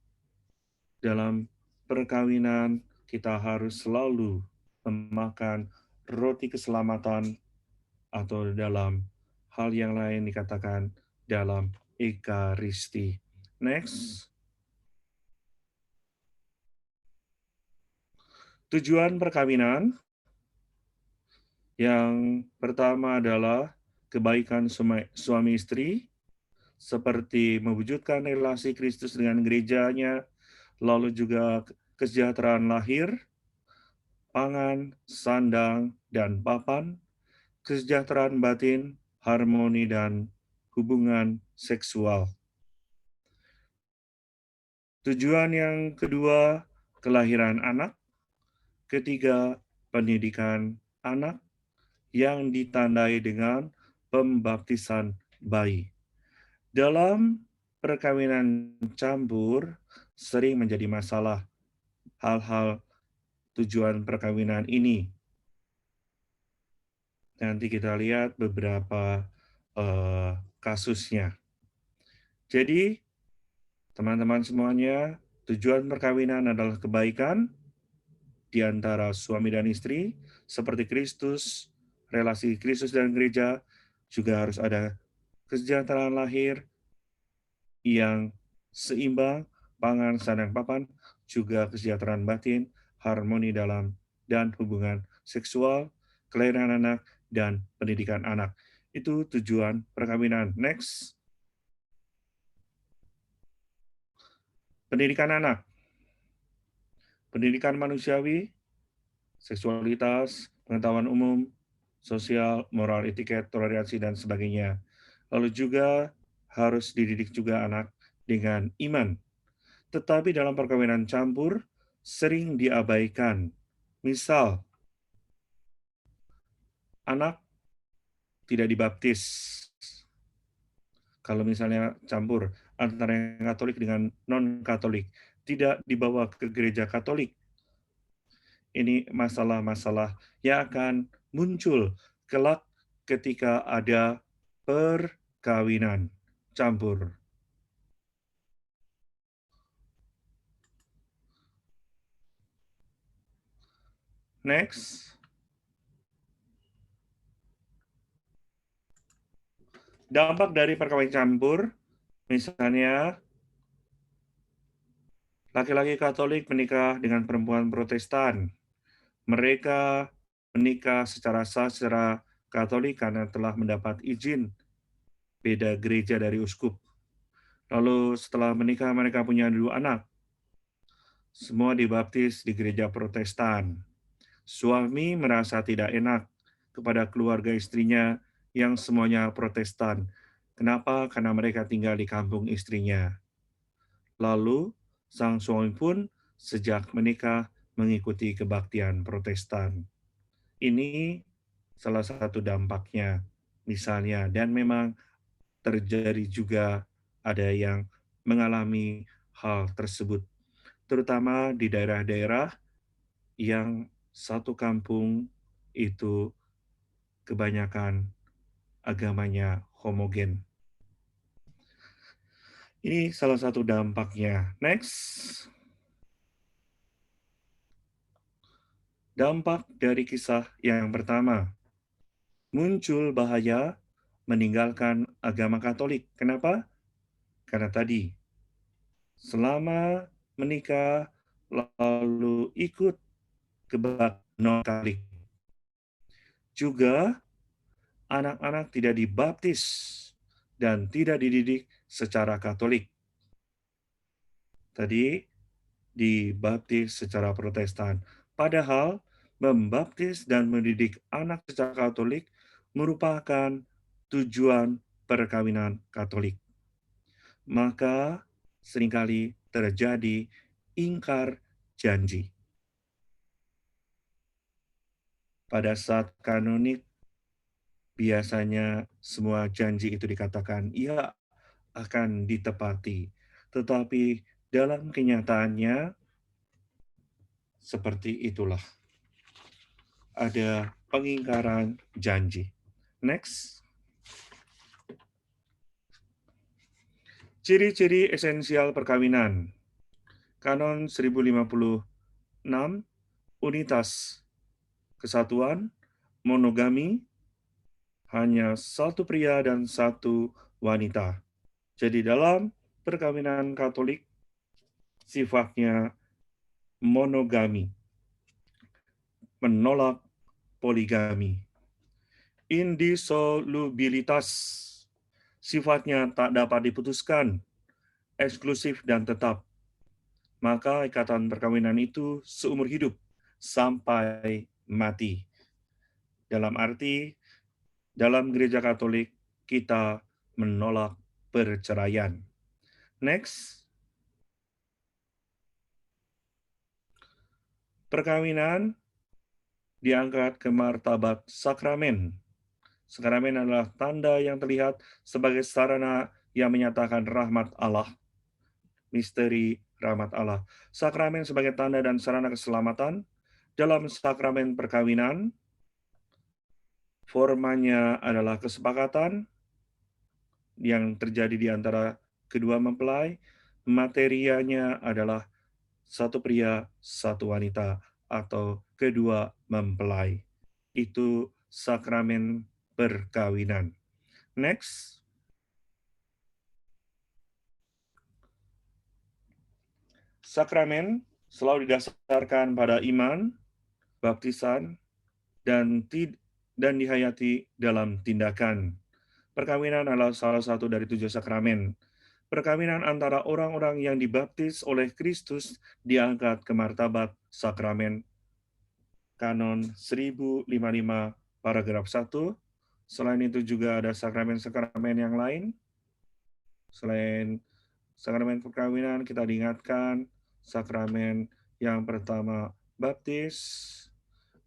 dalam perkawinan kita harus selalu memakan roti keselamatan, atau dalam hal yang lain dikatakan dalam Ekaristi. Next. Tujuan perkawinan yang pertama adalah kebaikan suami istri, seperti mewujudkan relasi Kristus dengan gerejanya, lalu juga kesejahteraan lahir, pangan, sandang, dan papan, kesejahteraan batin, harmoni, dan hubungan seksual. Tujuan yang kedua, kelahiran anak. Ketiga, pendidikan anak yang ditandai dengan pembaptisan bayi. Dalam perkawinan campur sering menjadi masalah hal-hal tujuan perkawinan ini. Nanti kita lihat beberapa kasusnya. Jadi, teman-teman semuanya, tujuan perkawinan adalah kebaikan di antara suami dan istri, seperti Kristus, relasi Kristus dan gereja, juga harus ada kesejahteraan lahir yang seimbang, pangan, sandang, papan, juga kesejahteraan batin, harmoni dalam dan hubungan seksual, kelahiran anak, dan pendidikan anak. Itu tujuan perkawinan. Next. Pendidikan anak. Pendidikan manusiawi, seksualitas, pengetahuan umum, sosial, moral, etiket, toleransi, dan sebagainya. Lalu juga harus dididik juga anak dengan iman. Tetapi dalam perkawinan campur sering diabaikan. Misal, anak tidak dibaptis. Kalau misalnya campur antara yang Katolik dengan non-Katolik, tidak dibawa ke gereja Katolik. Ini masalah-masalah yang akan muncul kelak ketika ada perkawinan campur. Next. Dampak dari perkawinan campur, misalnya laki-laki Katolik menikah dengan perempuan Protestan. Mereka menikah secara sah secara Katolik karena telah mendapat izin beda gereja dari uskup. Lalu setelah menikah mereka punya 2 anak. Semua dibaptis di gereja Protestan. Suami merasa tidak enak kepada keluarga istrinya yang semuanya Protestan. Kenapa? Karena mereka tinggal di kampung istrinya. Lalu sang suami pun sejak menikah mengikuti kebaktian Protestan. Ini salah satu dampaknya misalnya, dan memang terjadi juga ada yang mengalami hal tersebut, terutama di daerah-daerah yang satu kampung itu kebanyakan agamanya homogen. Ini salah satu dampaknya. Next. Dampak dari kisah yang pertama. Muncul bahaya meninggalkan agama Katolik. Kenapa? Karena tadi, selama menikah lalu ikut kebaktian non-Katolik. Juga anak-anak tidak dibaptis dan tidak dididik secara Katolik. Tadi dibaptis secara Protestan. Padahal membaptis dan mendidik anak secara Katolik merupakan tujuan perkawinan Katolik. Maka seringkali terjadi ingkar janji. Pada saat kanonik, biasanya semua janji itu dikatakan ia akan ditepati. Tetapi dalam kenyataannya, seperti itulah. Ada pengingkaran janji. Next. Ciri-ciri esensial perkawinan. Kanon 1056, unitas, kesatuan, monogami, hanya satu pria dan satu wanita. Jadi dalam perkawinan Katolik, sifatnya monogami, menolak poligami. Indisolubilitas, sifatnya tak dapat diputuskan, eksklusif dan tetap. Maka ikatan perkawinan itu seumur hidup sampai mati. Dalam arti, dalam gereja Katolik, kita menolak perceraian. Next. Perkawinan diangkat ke martabat sakramen. Sakramen adalah tanda yang terlihat sebagai sarana yang menyatakan rahmat Allah. Misteri rahmat Allah. Sakramen sebagai tanda dan sarana keselamatan. Dalam sakramen perkawinan, formanya adalah kesepakatan yang terjadi di antara kedua mempelai. Materianya adalah satu pria, satu wanita, atau kedua mempelai. Itu sakramen perkawinan. Next. Sakramen selalu didasarkan pada iman, baptisan, dan dihayati dalam tindakan. Perkawinan adalah salah satu dari 7 sakramen. Perkawinan antara orang-orang yang dibaptis oleh Kristus diangkat ke martabat sakramen. Kanon 1055 paragraf 1. Selain itu juga ada sakramen-sakramen yang lain. Selain sakramen perkawinan, kita diingatkan sakramen yang pertama baptis,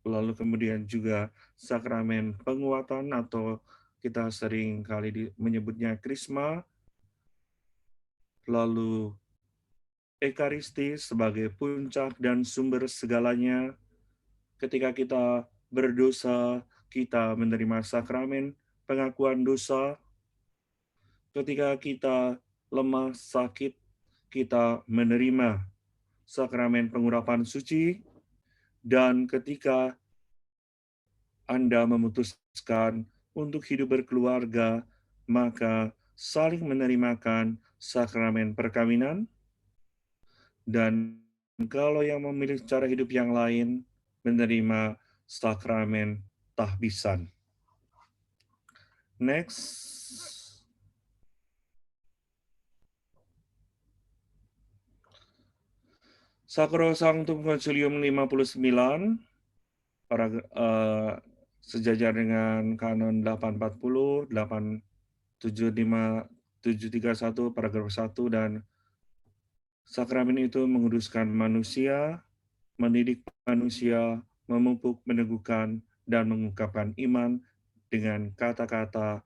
lalu kemudian juga sakramen penguatan atau kita sering kali menyebutnya krisma, lalu ekaristi sebagai puncak dan sumber segalanya. Ketika kita berdosa, kita menerima sakramen pengakuan dosa. Ketika kita lemah, sakit, kita menerima sakramen pengurapan suci. Dan ketika Anda memutuskan untuk hidup berkeluarga, maka saling menerimakan sakramen perkawinan. Dan kalau yang memilih cara hidup yang lain, menerima sakramen tahbisan. Next. Sacrosanctum Concilium 59, sejajar dengan Kanon 840, 875, 731, paragraf 1, dan sakramen itu menguduskan manusia, mendidik manusia, memupuk, meneguhkan, dan mengungkapkan iman dengan kata-kata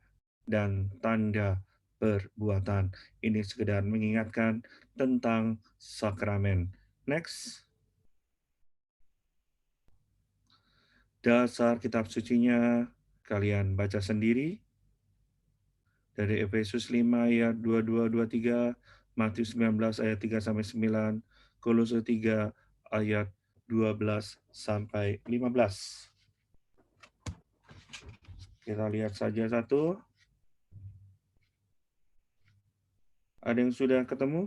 dan tanda perbuatan. Ini sekedar mengingatkan tentang sakramen. Next. Dasar kitab sucinya kalian baca sendiri. Dari Efesus 5 ayat 22-23, Matius 19 ayat 3-9, Kolose 3 ayat 12 sampai 15. Kita lihat saja satu. Ada yang sudah ketemu?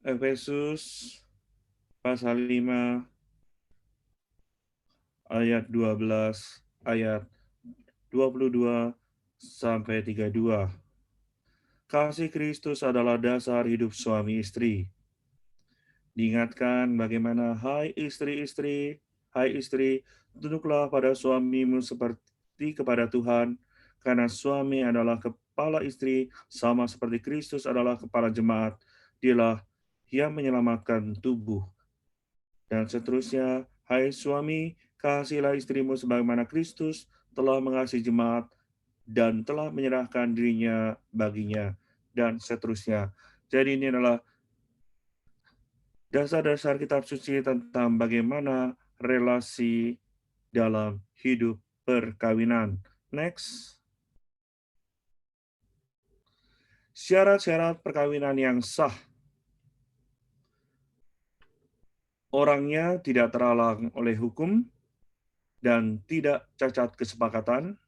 Efesus pasal 5 ayat 12 ayat 22 sampai 32. Kasih Kristus adalah dasar hidup suami istri. Diingatkan bagaimana, hai istri, tunduklah pada suamimu seperti kepada Tuhan, karena suami adalah kepala istri, sama seperti Kristus adalah kepala jemaat. Dialah yang menyelamatkan tubuh. Dan seterusnya, hai suami, kasihilah istrimu sebagaimana Kristus telah mengasihi jemaat dan telah menyerahkan dirinya baginya, dan seterusnya. Jadi ini adalah dasar-dasar kitab suci tentang bagaimana relasi dalam hidup perkawinan. Next. Syarat-syarat perkawinan yang sah. Orangnya tidak terhalang oleh hukum dan tidak cacat kesepakatan.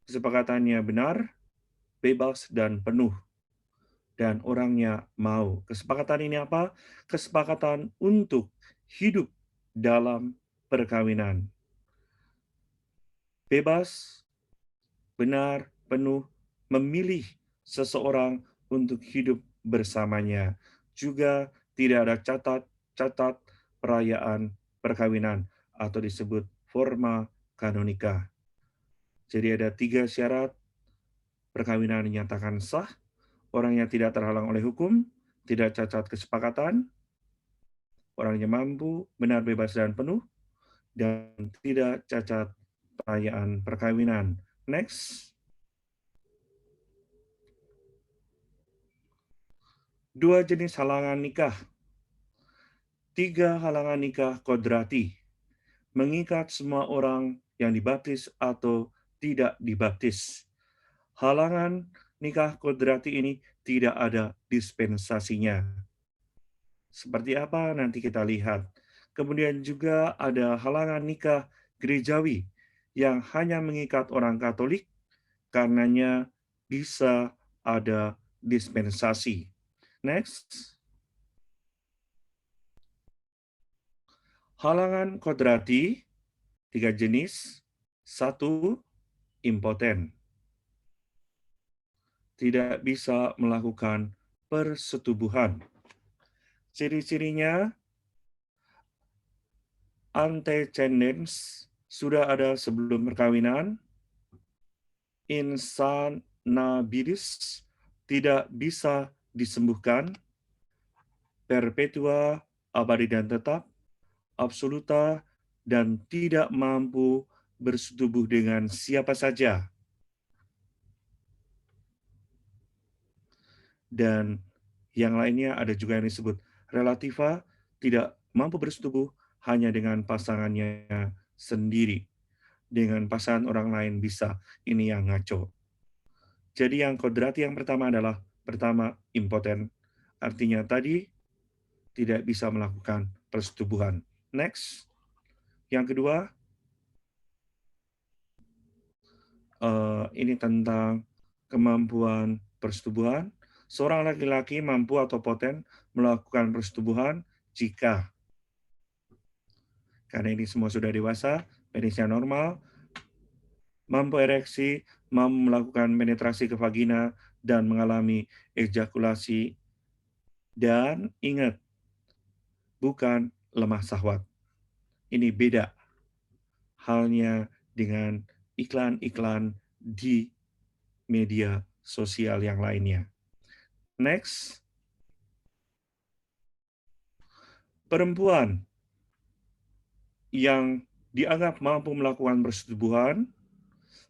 Kesepakatannya benar, bebas, dan penuh. Dan orangnya mau. Kesepakatan ini apa? Kesepakatan untuk hidup dalam perkawinan. Bebas, benar, penuh, memilih seseorang untuk hidup bersamanya. Juga tidak ada catat perayaan perkawinan atau disebut forma kanonika. Jadi ada 3 syarat perkawinan dinyatakan sah. Orangnya tidak terhalang oleh hukum, tidak cacat kesepakatan, orangnya mampu, benar, bebas, dan penuh, dan tidak cacat perayaan perkawinan. Next. 2 jenis halangan nikah. 3 halangan nikah kodrati. Mengikat semua orang yang dibaptis atau tidak dibaptis. Halangan nikah kodrati ini tidak ada dispensasinya. Seperti apa nanti kita lihat. Kemudian juga ada halangan nikah gerejawi yang hanya mengikat orang Katolik, karenanya bisa ada dispensasi. Next. Halangan kodrati, 3 jenis. 1, impoten. Tidak bisa melakukan persetubuhan. Ciri-cirinya, antecedens sudah ada sebelum perkawinan, insanabilis tidak bisa disembuhkan, perpetua abadi dan tetap, absoluta dan tidak mampu bersetubuh dengan siapa saja. Dan yang lainnya ada juga yang disebut relativa, tidak mampu bersetubuh hanya dengan pasangannya sendiri. Dengan pasangan orang lain bisa, ini yang ngaco. Jadi yang kodrati yang pertama adalah, pertama, impoten. Artinya tadi, tidak bisa melakukan persetubuhan. Next. Yang kedua, ini tentang kemampuan persetubuhan. Seorang laki-laki mampu atau poten melakukan persetubuhan jika, karena ini semua sudah dewasa, penisnya normal, mampu ereksi, mampu melakukan penetrasi ke vagina, dan mengalami ejakulasi. Dan ingat, bukan lemah syahwat. Ini beda halnya dengan iklan-iklan di media sosial yang lainnya. Next. Perempuan yang dianggap mampu melakukan persetubuhan,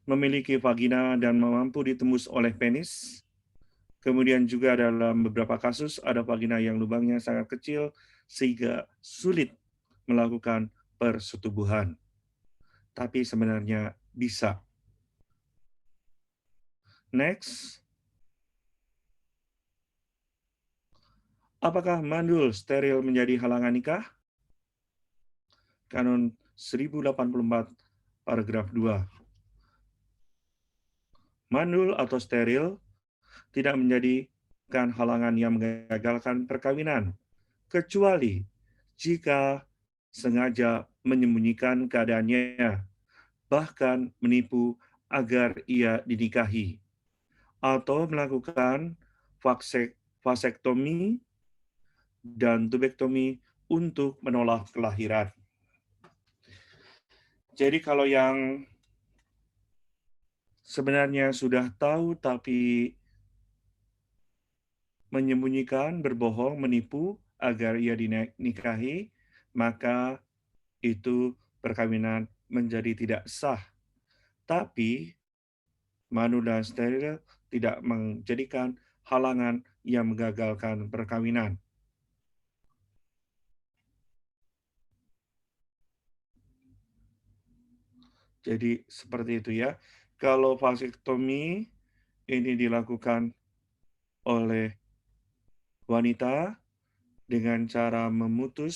memiliki vagina dan mampu ditembus oleh penis. Kemudian juga dalam beberapa kasus ada vagina yang lubangnya sangat kecil sehingga sulit melakukan persetubuhan. Tapi sebenarnya bisa. Next. Apakah mandul steril menjadi halangan nikah? Kanun 1084 paragraf 2. Mandul atau steril tidak menjadikan halangan yang menggagalkan perkawinan, kecuali jika sengaja menyembunyikan keadaannya, bahkan menipu agar ia dinikahi, atau melakukan vasektomi dan tubektomi untuk menolak kelahiran. Jadi kalau yang sebenarnya sudah tahu tapi menyembunyikan, berbohong, menipu agar ia dinikahi, maka itu perkawinan menjadi tidak sah. Tapi mandul dan steril tidak menjadikan halangan yang menggagalkan perkawinan. Jadi seperti itu ya. Kalau vasektomi ini dilakukan oleh wanita dengan cara memotong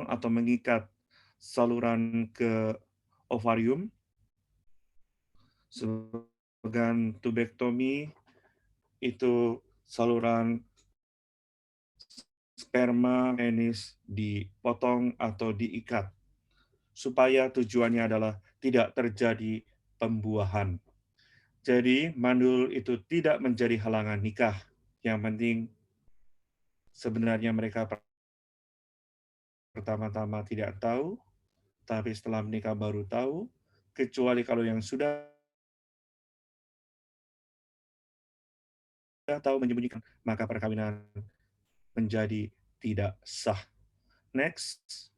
atau mengikat saluran ke ovarium. Sedangkan tubektomi itu saluran sperma penis dipotong atau diikat, supaya tujuannya adalah tidak terjadi pembuahan. Jadi mandul itu tidak menjadi halangan nikah. Yang penting sebenarnya mereka pertama-tama tidak tahu, tapi setelah menikah baru tahu, kecuali kalau yang sudah tahu menyembunyikan, maka perkawinan menjadi tidak sah. Next.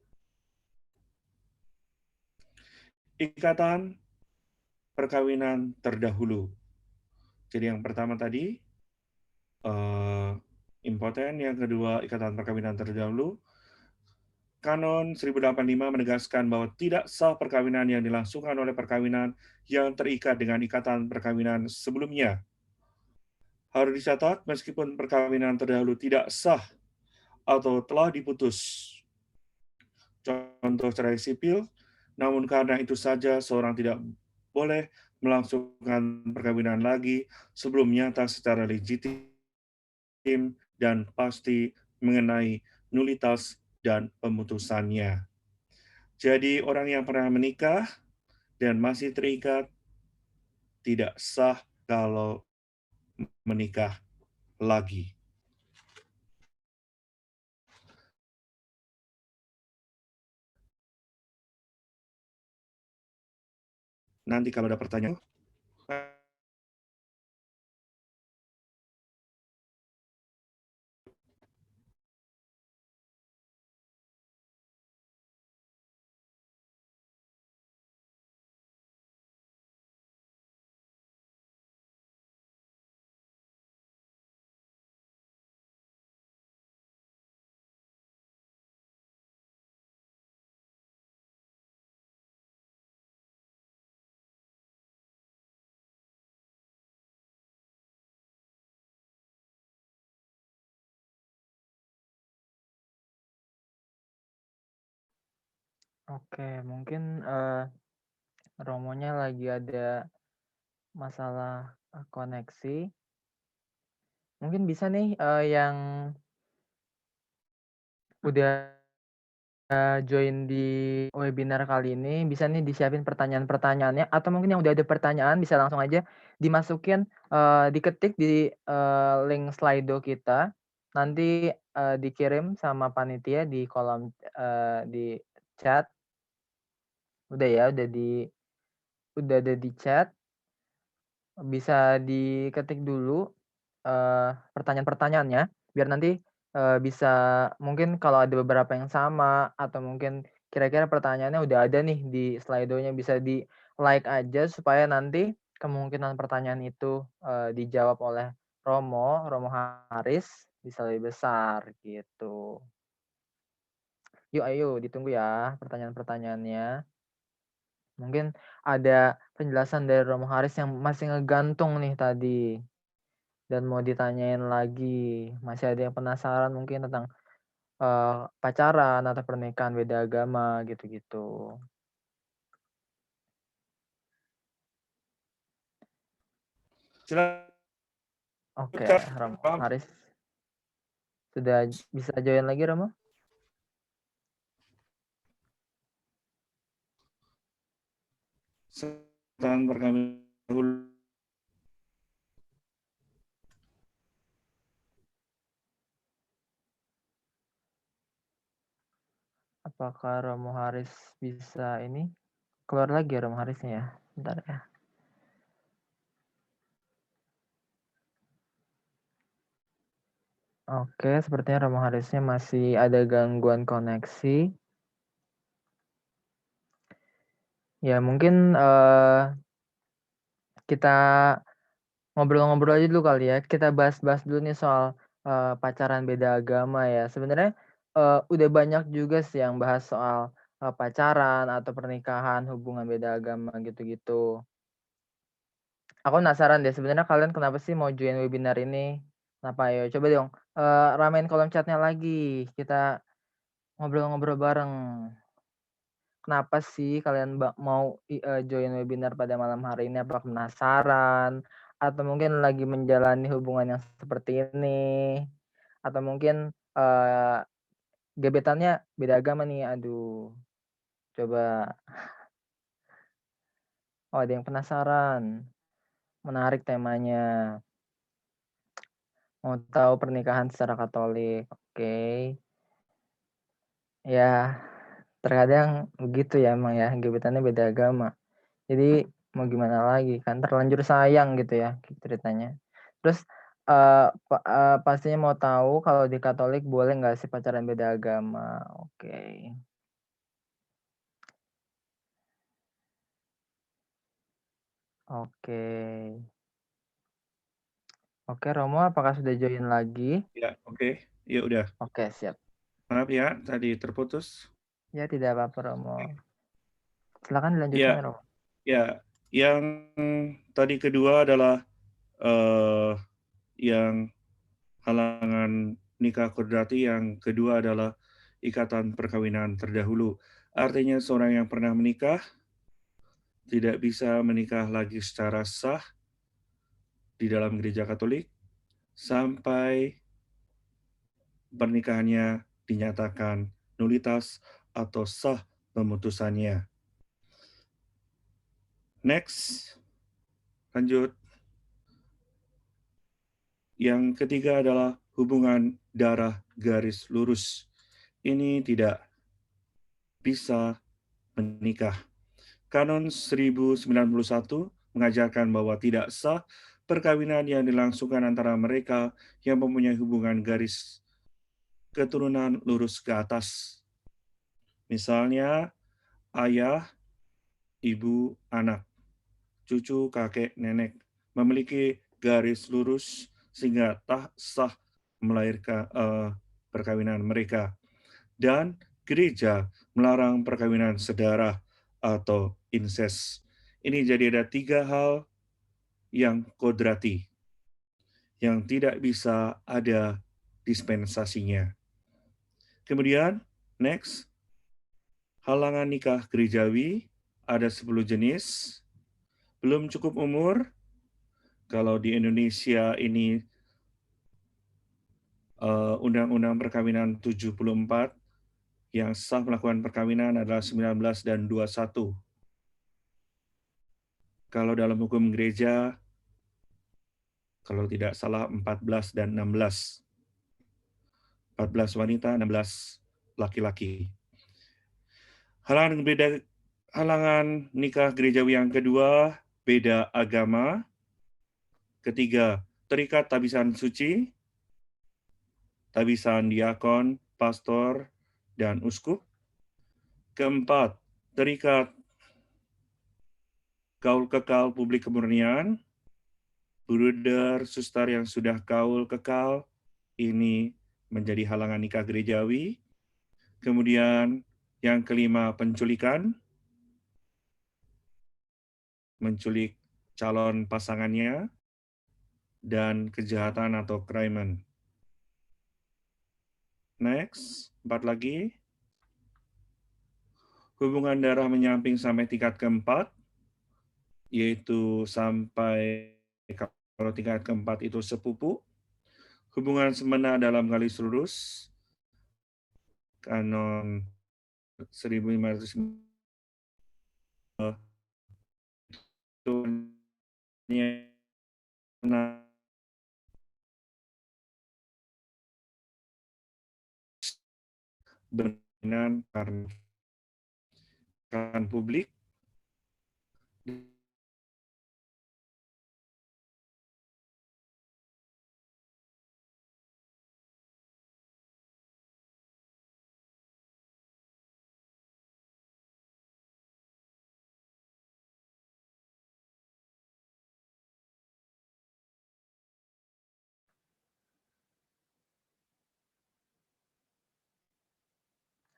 Ikatan perkawinan terdahulu. Jadi yang pertama tadi, impoten, yang kedua ikatan perkawinan terdahulu. Kanon 1085 menegaskan bahwa tidak sah perkawinan yang dilangsungkan oleh perkawinan yang terikat dengan ikatan perkawinan sebelumnya. Harus dicatat, meskipun perkawinan terdahulu tidak sah atau telah diputus, contoh cerai sipil, namun karena itu saja seorang tidak boleh melangsungkan perkawinan lagi sebelum nyata secara legitim dan pasti mengenai nulitas dan pemutusannya. Jadi orang yang pernah menikah dan masih terikat tidak sah kalau menikah lagi. Nanti kalau ada pertanyaan, Oke, mungkin Romonya lagi ada masalah koneksi. Mungkin bisa nih yang udah join di webinar kali ini bisa nih disiapin pertanyaan-pertanyaannya, atau mungkin yang udah ada pertanyaan bisa langsung aja dimasukin, diketik di link Slido kita, nanti dikirim sama panitia di kolom di chat. Udah ya, udah ada di chat, bisa diketik dulu pertanyaan-pertanyaannya biar nanti bisa mungkin kalau ada beberapa yang sama atau mungkin kira-kira pertanyaannya udah ada nih di Slido-nya, bisa di-like aja supaya nanti kemungkinan pertanyaan itu, dijawab oleh Romo Haris bisa lebih besar gitu. Yuk ayo ditunggu ya pertanyaan-pertanyaannya. Mungkin ada penjelasan dari Romo Haris yang masih ngegantung nih tadi dan mau ditanyain lagi. Masih ada yang penasaran mungkin tentang, pacaran atau pernikahan beda agama gitu-gitu. Oke, Romo Haris sudah bisa join lagi, Romo? Silakan perkami dahulu. Apakah Romo Haris bisa ini? Keluar lagi ya Romo Harisnya ya? Bentar ya. Oke, sepertinya Romo Harisnya masih ada gangguan koneksi. Ya mungkin, kita ngobrol-ngobrol aja dulu kali ya. Kita bahas-bahas dulu nih soal, pacaran beda agama ya. Sebenarnya, udah banyak juga sih yang bahas soal, pacaran atau pernikahan, hubungan beda agama gitu-gitu. Aku penasaran deh sebenarnya kalian kenapa sih mau join webinar ini? Kenapa? Ayo coba dong, ramein kolom chat-nya lagi, kita ngobrol-ngobrol bareng. Kenapa sih kalian mau join webinar pada malam hari ini? Apa penasaran? Atau mungkin lagi menjalani hubungan yang seperti ini? Atau mungkin, gebetannya beda agama nih? Aduh, coba. Oh, ada yang penasaran. Menarik temanya. Mau tahu pernikahan secara Katolik. Oke. Ya, terkadang begitu ya emang ya, gebetannya beda agama. Jadi mau gimana lagi kan, terlanjur sayang gitu ya ceritanya. Terus, pastinya mau tahu kalau di Katolik boleh nggak sih pacaran beda agama? Oke. Oke. Oke Romo, apakah sudah join lagi? Ya, oke. Ya udah. Oke siap. Maaf ya, tadi terputus. Ya tidak apa-apa Romo. Silakan dilanjutkan Ya, Romo. ya. Yang tadi kedua adalah yang halangan nikah kodrati, yang kedua adalah ikatan perkawinan terdahulu. Artinya seorang yang pernah menikah tidak bisa menikah lagi secara sah di dalam gereja Katolik sampai pernikahannya dinyatakan nulitas atau sah pemutusannya. Next, lanjut. Yang ketiga adalah hubungan darah garis lurus. Ini tidak bisa menikah. Kanon 1091 mengajarkan bahwa tidak sah perkawinan yang dilangsungkan antara mereka yang mempunyai hubungan garis keturunan lurus ke atas. Misalnya, ayah, ibu, anak, cucu, kakek, nenek memiliki garis lurus sehingga tak sah melahirkan perkawinan mereka. Dan gereja melarang perkawinan sedarah atau inses. Ini jadi ada 3 hal yang kodrati, yang tidak bisa ada dispensasinya. Kemudian, next, halangan nikah gerejawi ada 10 jenis. Belum cukup umur, kalau di Indonesia ini Undang-Undang Perkawinan 74, yang sah melakukan perkawinan adalah 19 dan 21. Kalau dalam hukum gereja, kalau tidak salah 14 dan 16. 14 wanita, 16 laki-laki. Halangan nikah gerejawi yang kedua, beda agama. 3, terikat tabisan suci. tabisan diakon, pastor, dan uskup. Keempat, terikat kaul kekal publik kemurnian, bruder, suster yang sudah kaul kekal, ini menjadi halangan nikah gerejawi. Kemudian yang kelima, penculikan, menculik calon pasangannya, dan kejahatan atau krimen. Next, 4 lagi. Hubungan darah menyamping sampai tingkat keempat, yaitu sampai kalau tingkat keempat itu sepupu. Hubungan semena dalam garis lurus, kanon 1500 itu berkenan karena publik.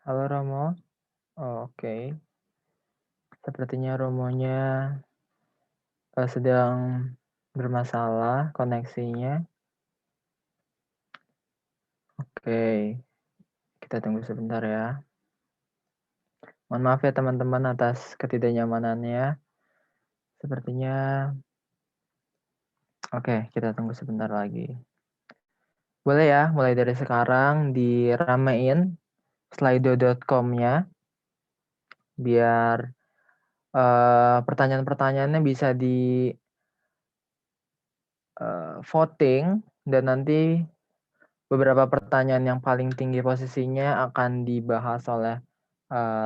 Halo Romo. Oh, oke. Sepertinya Romonya sedang bermasalah koneksinya. Oke, kita tunggu sebentar ya. Mohon maaf ya teman-teman atas ketidaknyamanannya. Sepertinya, oke, kita tunggu sebentar lagi. Boleh ya, mulai dari sekarang diramein slido.com-nya biar pertanyaan-pertanyaannya bisa di voting dan nanti beberapa pertanyaan yang paling tinggi posisinya akan dibahas oleh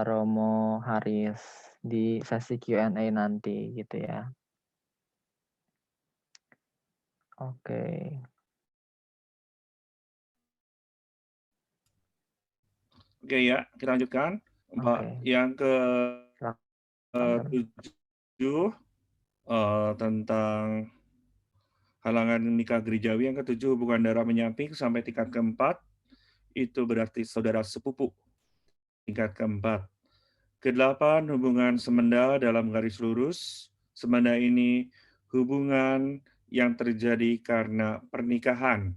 Romo Haris di sesi Q&A nanti gitu ya. Oke. Oke ya, kita lanjutkan. Oke. Yang Silakan. ke-7 tentang halangan nikah gerejawi. Yang ke-7 hubungan darah menyamping sampai tingkat keempat, itu berarti saudara sepupu. Tingkat keempat. Ke-8 hubungan semenda dalam garis lurus. Semenda ini hubungan yang terjadi karena pernikahan.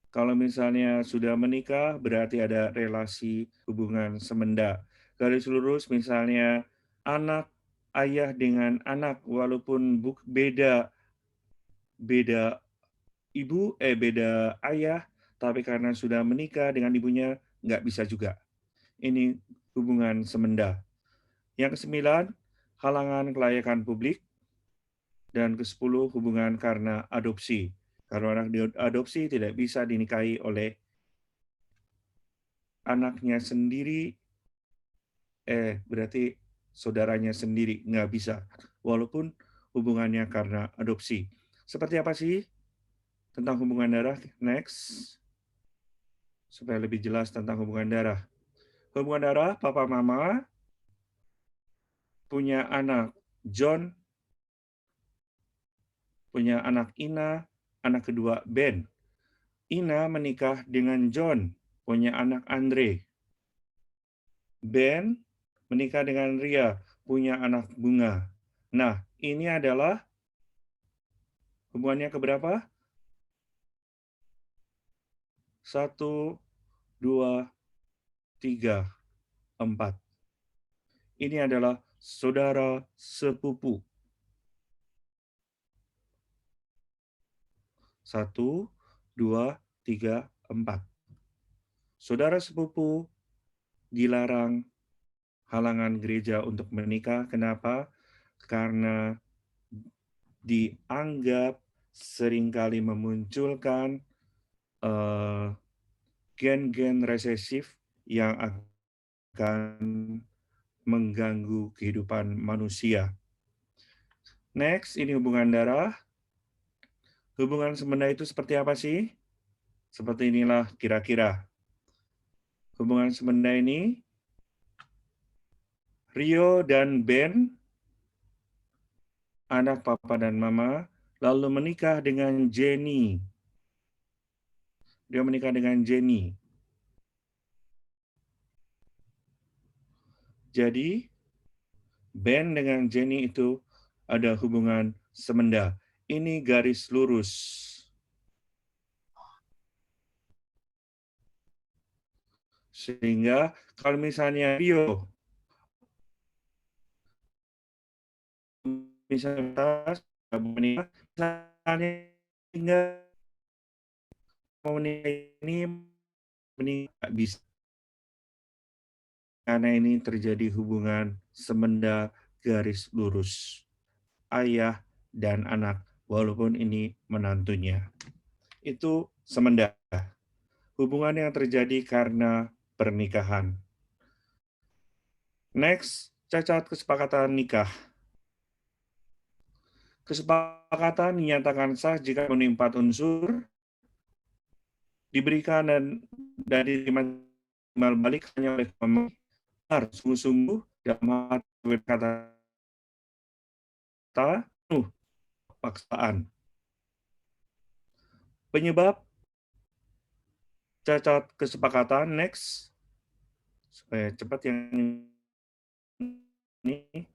Kalau misalnya sudah menikah, berarti ada relasi hubungan semenda. Garis lurus misalnya anak ayah dengan anak, walaupun beda ibu, beda ayah, tapi karena sudah menikah dengan ibunya, nggak bisa juga. Ini hubungan semenda. Yang ke-9, halangan kelayakan publik. Dan ke-10, hubungan karena adopsi. Kalau anak diadopsi tidak bisa dinikahi oleh anaknya sendiri, berarti saudaranya sendiri, nggak bisa. Walaupun hubungannya karena adopsi. Seperti apa sih tentang hubungan darah? Next. Supaya lebih jelas tentang hubungan darah. Hubungan darah, papa mama punya anak John, punya anak Ina, anak kedua Ben. Ina menikah dengan John, punya anak Andre. Ben menikah dengan Ria, punya anak Bunga. Nah, ini adalah hubungannya keberapa? 1, 2, 3, 4. Ini adalah saudara sepupu. 1, 2, 3, 4. Saudara sepupu dilarang halangan gereja untuk menikah. Kenapa? Karena dianggap seringkali memunculkan gen-gen resesif yang akan mengganggu kehidupan manusia. Next, ini hubungan darah. Hubungan semenda itu seperti apa sih? Seperti inilah kira-kira. Hubungan semenda ini, Rio dan Ben, anak papa dan mama, lalu menikah dengan Jenny. Dia menikah dengan Jenny. Jadi, Ben dengan Jenny itu ada hubungan semenda. Ini garis lurus. Sehingga kalau misalnya Rio misalnya menikah, misalnya mau menikah ini menikah bisa, karena ini terjadi hubungan semenda garis lurus ayah dan anak, walaupun ini menantunya. Itu semenda, hubungan yang terjadi karena pernikahan. Next, cacat kesepakatan nikah. Kesepakatan dinyatakan sah jika memenuhi 4 unsur, diberikan dan diterima timbal balik hanya oleh pemilik, harus sungguh-sungguh dalam hati berkata penuh paksaan. Penyebab cacat kesepakatan, next, supaya cepat yang ini.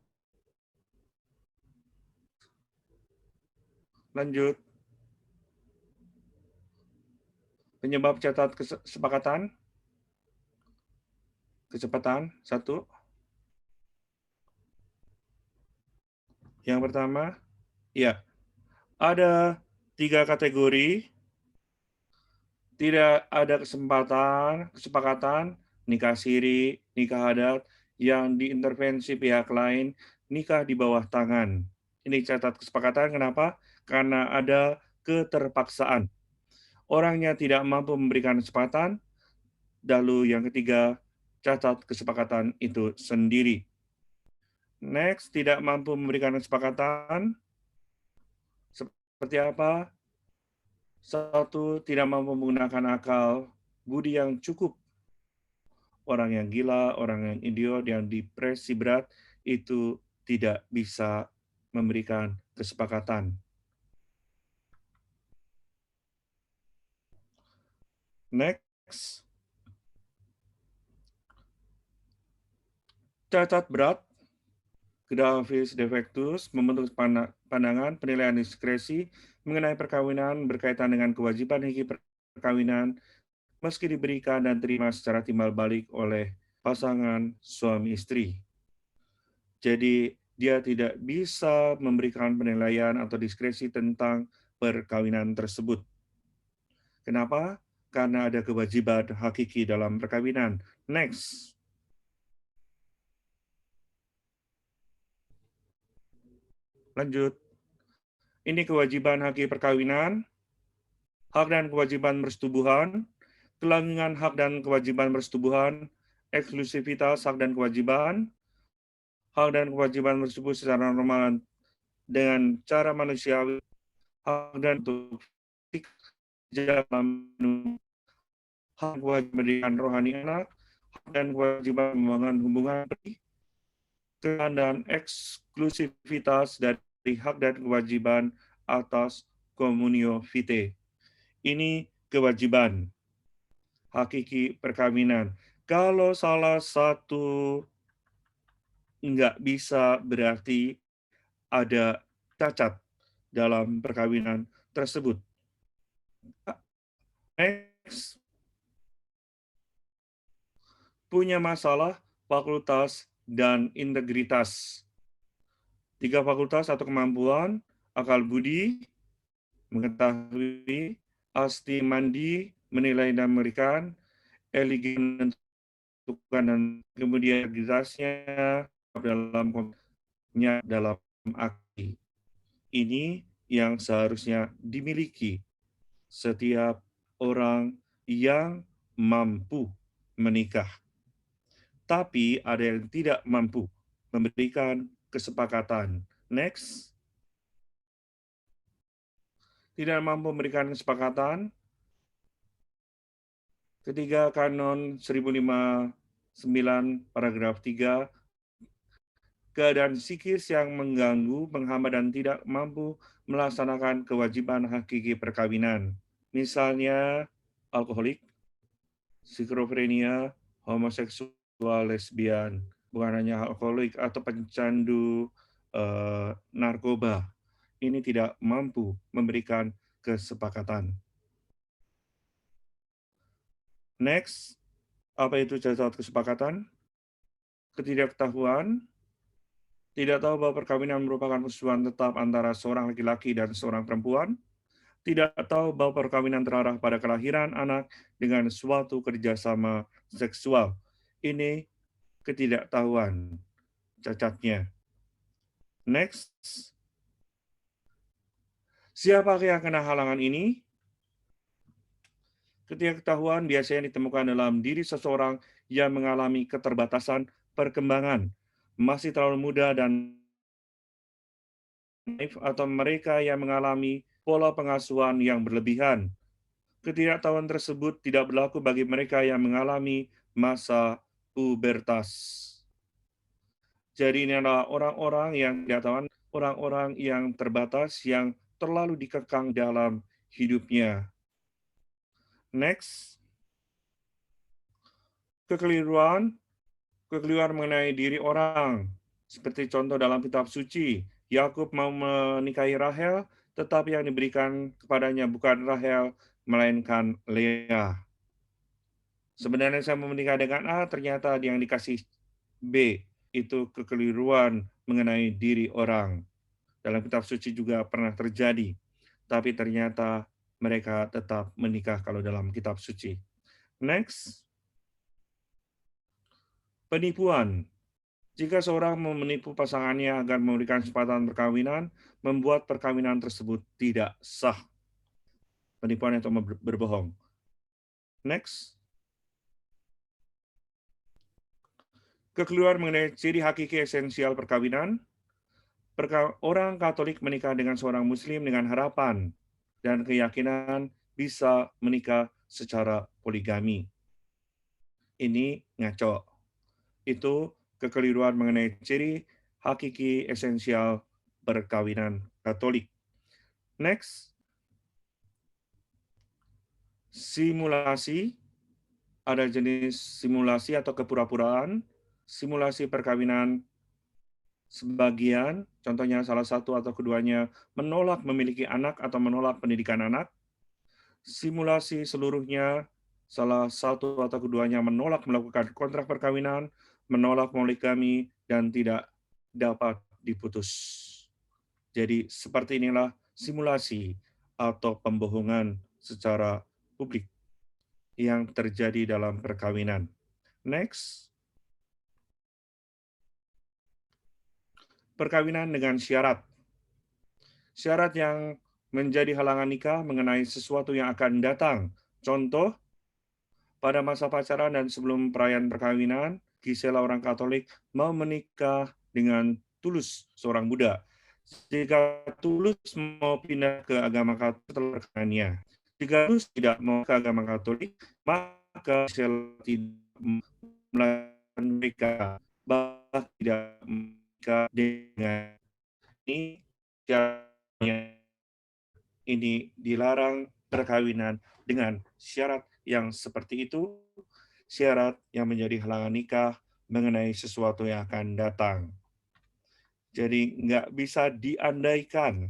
Lanjut. Penyebab cacat kesepakatan, kecepatan, 1. Yang pertama, ya, ada 3 kategori. Tidak ada kesepakatan, nikah siri, nikah adat, yang diintervensi pihak lain, nikah di bawah tangan. Ini catat kesepakatan, kenapa? Karena ada keterpaksaan. Orangnya tidak mampu memberikan kesempatan, lalu yang ketiga, catat kesepakatan itu sendiri. Next, tidak mampu memberikan kesepakatan, seperti apa? 1, tidak mampu menggunakan akal budi yang cukup. Orang yang gila, orang yang idiot, yang depresi berat, itu tidak bisa memberikan kesepakatan. Next. Cacat berat, grafis defectus, membentuk pandangan, penilaian diskresi mengenai perkawinan berkaitan dengan kewajiban hiki perkawinan, meski diberikan dan terima secara timbal balik oleh pasangan suami istri. Jadi dia tidak bisa memberikan penilaian atau diskresi tentang perkawinan tersebut. Kenapa? Karena ada kewajiban hakiki dalam perkawinan. Next. Lanjut. Ini kewajiban hakiki perkawinan, hak dan kewajiban persetubuhan, kelanggengan hak dan kewajiban persetubuhan, eksklusivitas hak dan kewajiban, hak dan kewajiban bersetubuh secara normal dengan cara manusiawi, hak dan untuk dalam hak kewajiban pendidikan rohani anak, hak dan kewajiban membangun hubungan dan eksklusivitas dari hak dan kewajiban atas komunio vitae. Ini kewajiban hakiki perkawinan. Kalau salah satu nggak bisa, berarti ada cacat dalam perkawinan tersebut. Next. Punya masalah fakultas dan integritas. 3 fakultas atau kemampuan, akal budi, mengetahui, asti mandi, menilai dan memberikan, elegan menentukan dan kemudian integritasnya dalam akti. Ini yang seharusnya dimiliki setiap orang yang mampu menikah. Tapi ada yang tidak mampu memberikan kesepakatan. Next. Tidak mampu memberikan kesepakatan, Ketiga, Kanon 1059 paragraf 3, keadaan psikis yang mengganggu, menghambat, dan tidak mampu melaksanakan kewajiban hakiki perkawinan. Misalnya, alkoholik, skizofrenia, homoseksual, lesbian, bukan hanya alkoholik atau pencandu narkoba. Ini tidak mampu memberikan kesepakatan. Next, apa itu cacat kesepakatan? Ketidaktahuan, tidak tahu bahwa perkawinan merupakan persetujuan tetap antara seorang laki-laki dan seorang perempuan, tidak tahu bahwa perkawinan terarah pada kelahiran anak dengan suatu kerjasama seksual. Ini ketidaktahuan cacatnya. Next, siapa yang kena halangan ini? Ketidaktahuan biasanya ditemukan dalam diri seseorang yang mengalami keterbatasan perkembangan, masih terlalu muda dan naif, atau mereka yang mengalami pola pengasuhan yang berlebihan. Ketidaktahuan tersebut tidak berlaku bagi mereka yang mengalami masa pubertas. Jadi ini adalah orang-orang yang tidak tahu, orang-orang yang terbatas, yang terlalu dikekang dalam hidupnya. Next, kekeliruan mengenai diri orang. Seperti contoh dalam kitab suci, Yakub mau menikahi Rahel, tetapi yang diberikan kepadanya bukan Rahel, melainkan Lea. Sebenarnya saya mau menikah dengan A, ternyata yang dikasih B. Itu kekeliruan mengenai diri orang. Dalam kitab suci juga pernah terjadi, tapi ternyata mereka tetap menikah kalau dalam kitab suci. Next, penipuan. Jika seorang mau menipu pasangannya agar memberikan kesempatan perkawinan, membuat perkawinan tersebut tidak sah. Penipuan atau berbohong. Next, kekeliruan mengenai ciri hakiki esensial perkawinan. Orang Katolik menikah dengan seorang Muslim dengan harapan dan keyakinan bisa menikah secara poligami. Ini ngaco. Itu kekeliruan mengenai ciri hakiki esensial perkawinan Katolik. Next, simulasi. Ada jenis simulasi atau kepura-puraan. Simulasi perkawinan sebagian, contohnya salah satu atau keduanya menolak memiliki anak atau menolak pendidikan anak. Simulasi seluruhnya, salah satu atau keduanya menolak melakukan kontrak perkawinan, menolak poligami, dan tidak dapat diputus. Jadi seperti inilah simulasi atau pembohongan secara publik yang terjadi dalam perkawinan. Next, perkawinan dengan syarat. Syarat yang menjadi halangan nikah mengenai sesuatu yang akan datang. Contoh, pada masa pacaran dan sebelum perayaan perkawinan, Gisela orang Katolik mau menikah dengan Tulus, seorang Buddha. Jika Tulus mau pindah ke agama Katolik setelah perkawinannya. Jika Tulus tidak mau ke agama Katolik, maka Gisela tidak melakukan nikah, bahkan tidak menikah dengan ini dilarang perkawinan dengan syarat yang seperti itu, syarat yang menjadi halangan nikah mengenai sesuatu yang akan datang. Jadi nggak bisa diandaikan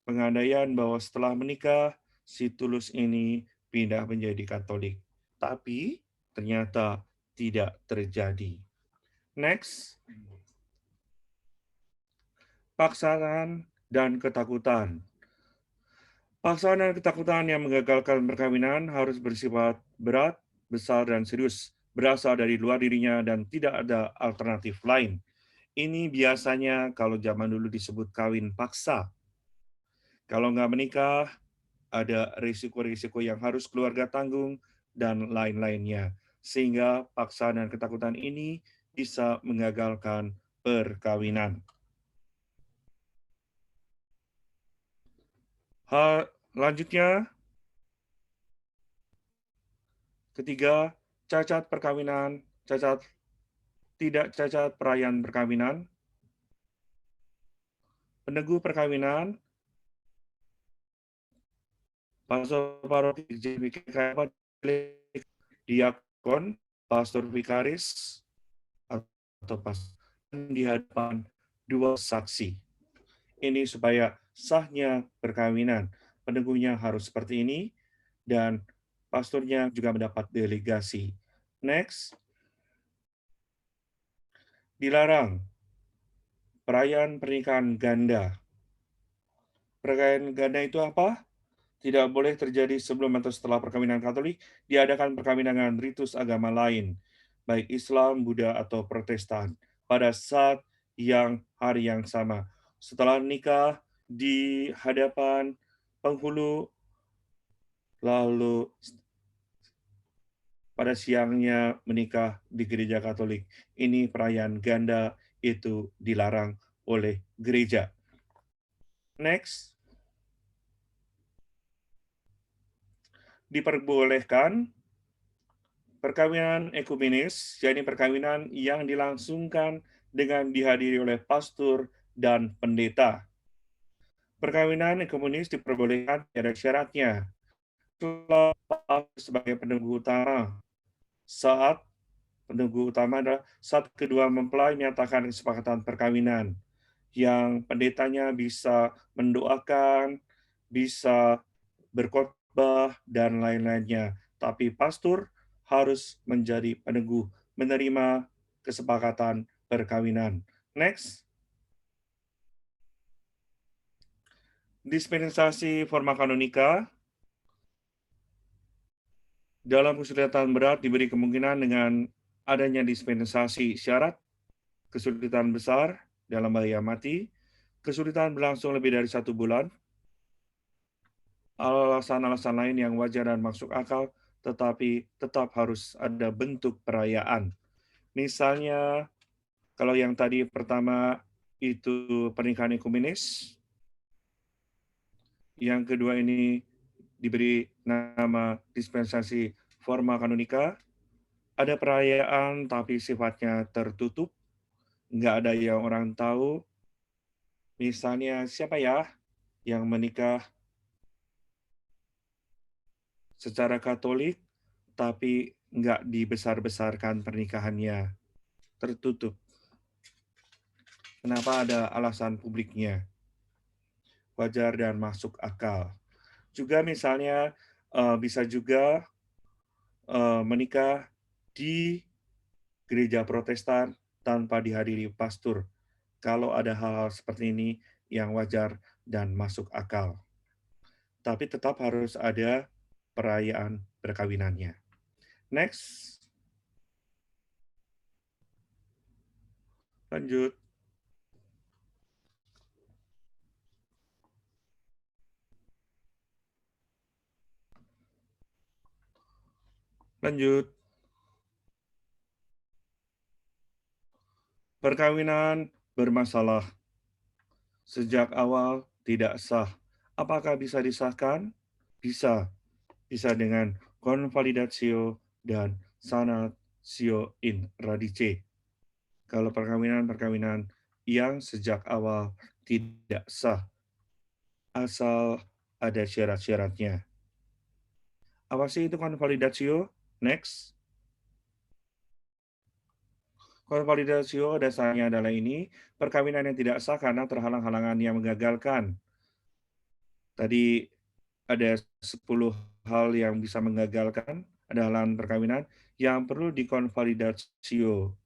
pengandaian bahwa setelah menikah, si Tulus ini pindah menjadi Katolik. Tapi ternyata tidak terjadi. Next, paksaan dan ketakutan. Paksaan dan ketakutan yang menggagalkan perkawinan harus bersifat berat, besar, dan serius, berasal dari luar dirinya dan tidak ada alternatif lain. Ini biasanya kalau zaman dulu disebut kawin paksa. Kalau nggak menikah, ada risiko-risiko yang harus keluarga tanggung, dan lain-lainnya. Sehingga paksaan dan ketakutan ini bisa mengagalkan perkawinan. Hal lanjutnya, Ketiga, cacat perkawinan, tidak cacat perayaan perkawinan, peneguh perkawinan, pastor paroki, diakon, pastor vikaris, atau pastor di hadapan dua saksi. Ini supaya sahnya perkawinan. Peneguhnya harus seperti ini, dan pastornya juga mendapat delegasi. Next, dilarang perayaan pernikahan ganda. Perayaan ganda itu apa? Tidak boleh terjadi sebelum atau setelah perkawinan Katolik, diadakan perkawinan dengan ritus agama lain, baik Islam, Buddha, atau Protestan, pada saat hari yang sama. Setelah nikah di hadapan penghulu, lalu pada siangnya menikah di gereja Katolik. Ini perayaan ganda, itu dilarang oleh gereja. Next, diperbolehkan perkawinan ekumenis, yakni perkawinan yang dilangsungkan dengan dihadiri oleh pastor dan pendeta. Perkawinan ekumenis diperbolehkan, ada syaratnya. Sebagai peneguh utama, saat kedua mempelai menyatakan kesepakatan perkawinan, yang pendetanya bisa mendoakan, bisa berkhotbah, dan lain-lainnya. Tapi pastor harus menjadi peneguh, menerima kesepakatan perkawinan. Next. Dispensasi forma kanonika. Dalam kesulitan berat diberi kemungkinan dengan adanya dispensasi syarat, kesulitan besar dalam bahaya mati, kesulitan berlangsung lebih dari 1 bulan, alasan-alasan lain yang wajar dan masuk akal, tetapi tetap harus ada bentuk perayaan. Misalnya, kalau yang tadi pertama itu pernikahan ekumenis, yang kedua ini diberi nama dispensasi forma kanonika, ada perayaan tapi sifatnya tertutup, nggak ada yang orang tahu. Misalnya siapa ya yang menikah secara Katolik tapi nggak dibesar-besarkan pernikahannya, tertutup. Kenapa? Ada alasan publiknya. Wajar dan masuk akal. Juga misalnya bisa juga menikah di gereja Protestan tanpa dihadiri pastor. Kalau ada hal-hal seperti ini yang wajar dan masuk akal. Tapi tetap harus ada perayaan perkawinannya. Next. Lanjut. Lanjut. Perkawinan bermasalah. Sejak awal tidak sah. Apakah bisa disahkan? Bisa. Bisa dengan konvalidatio dan sanatio in radice. Kalau perkawinan yang sejak awal tidak sah, asal ada syarat-syaratnya. Apa sih itu konvalidatio? Next. Konvalidatio dasarnya adalah ini, perkawinan yang tidak sah karena terhalang-halangan yang menggagalkan. Tadi ada 10 hal yang bisa menggagalkan, ada halangan perkawinan yang perlu dikonvalidatio.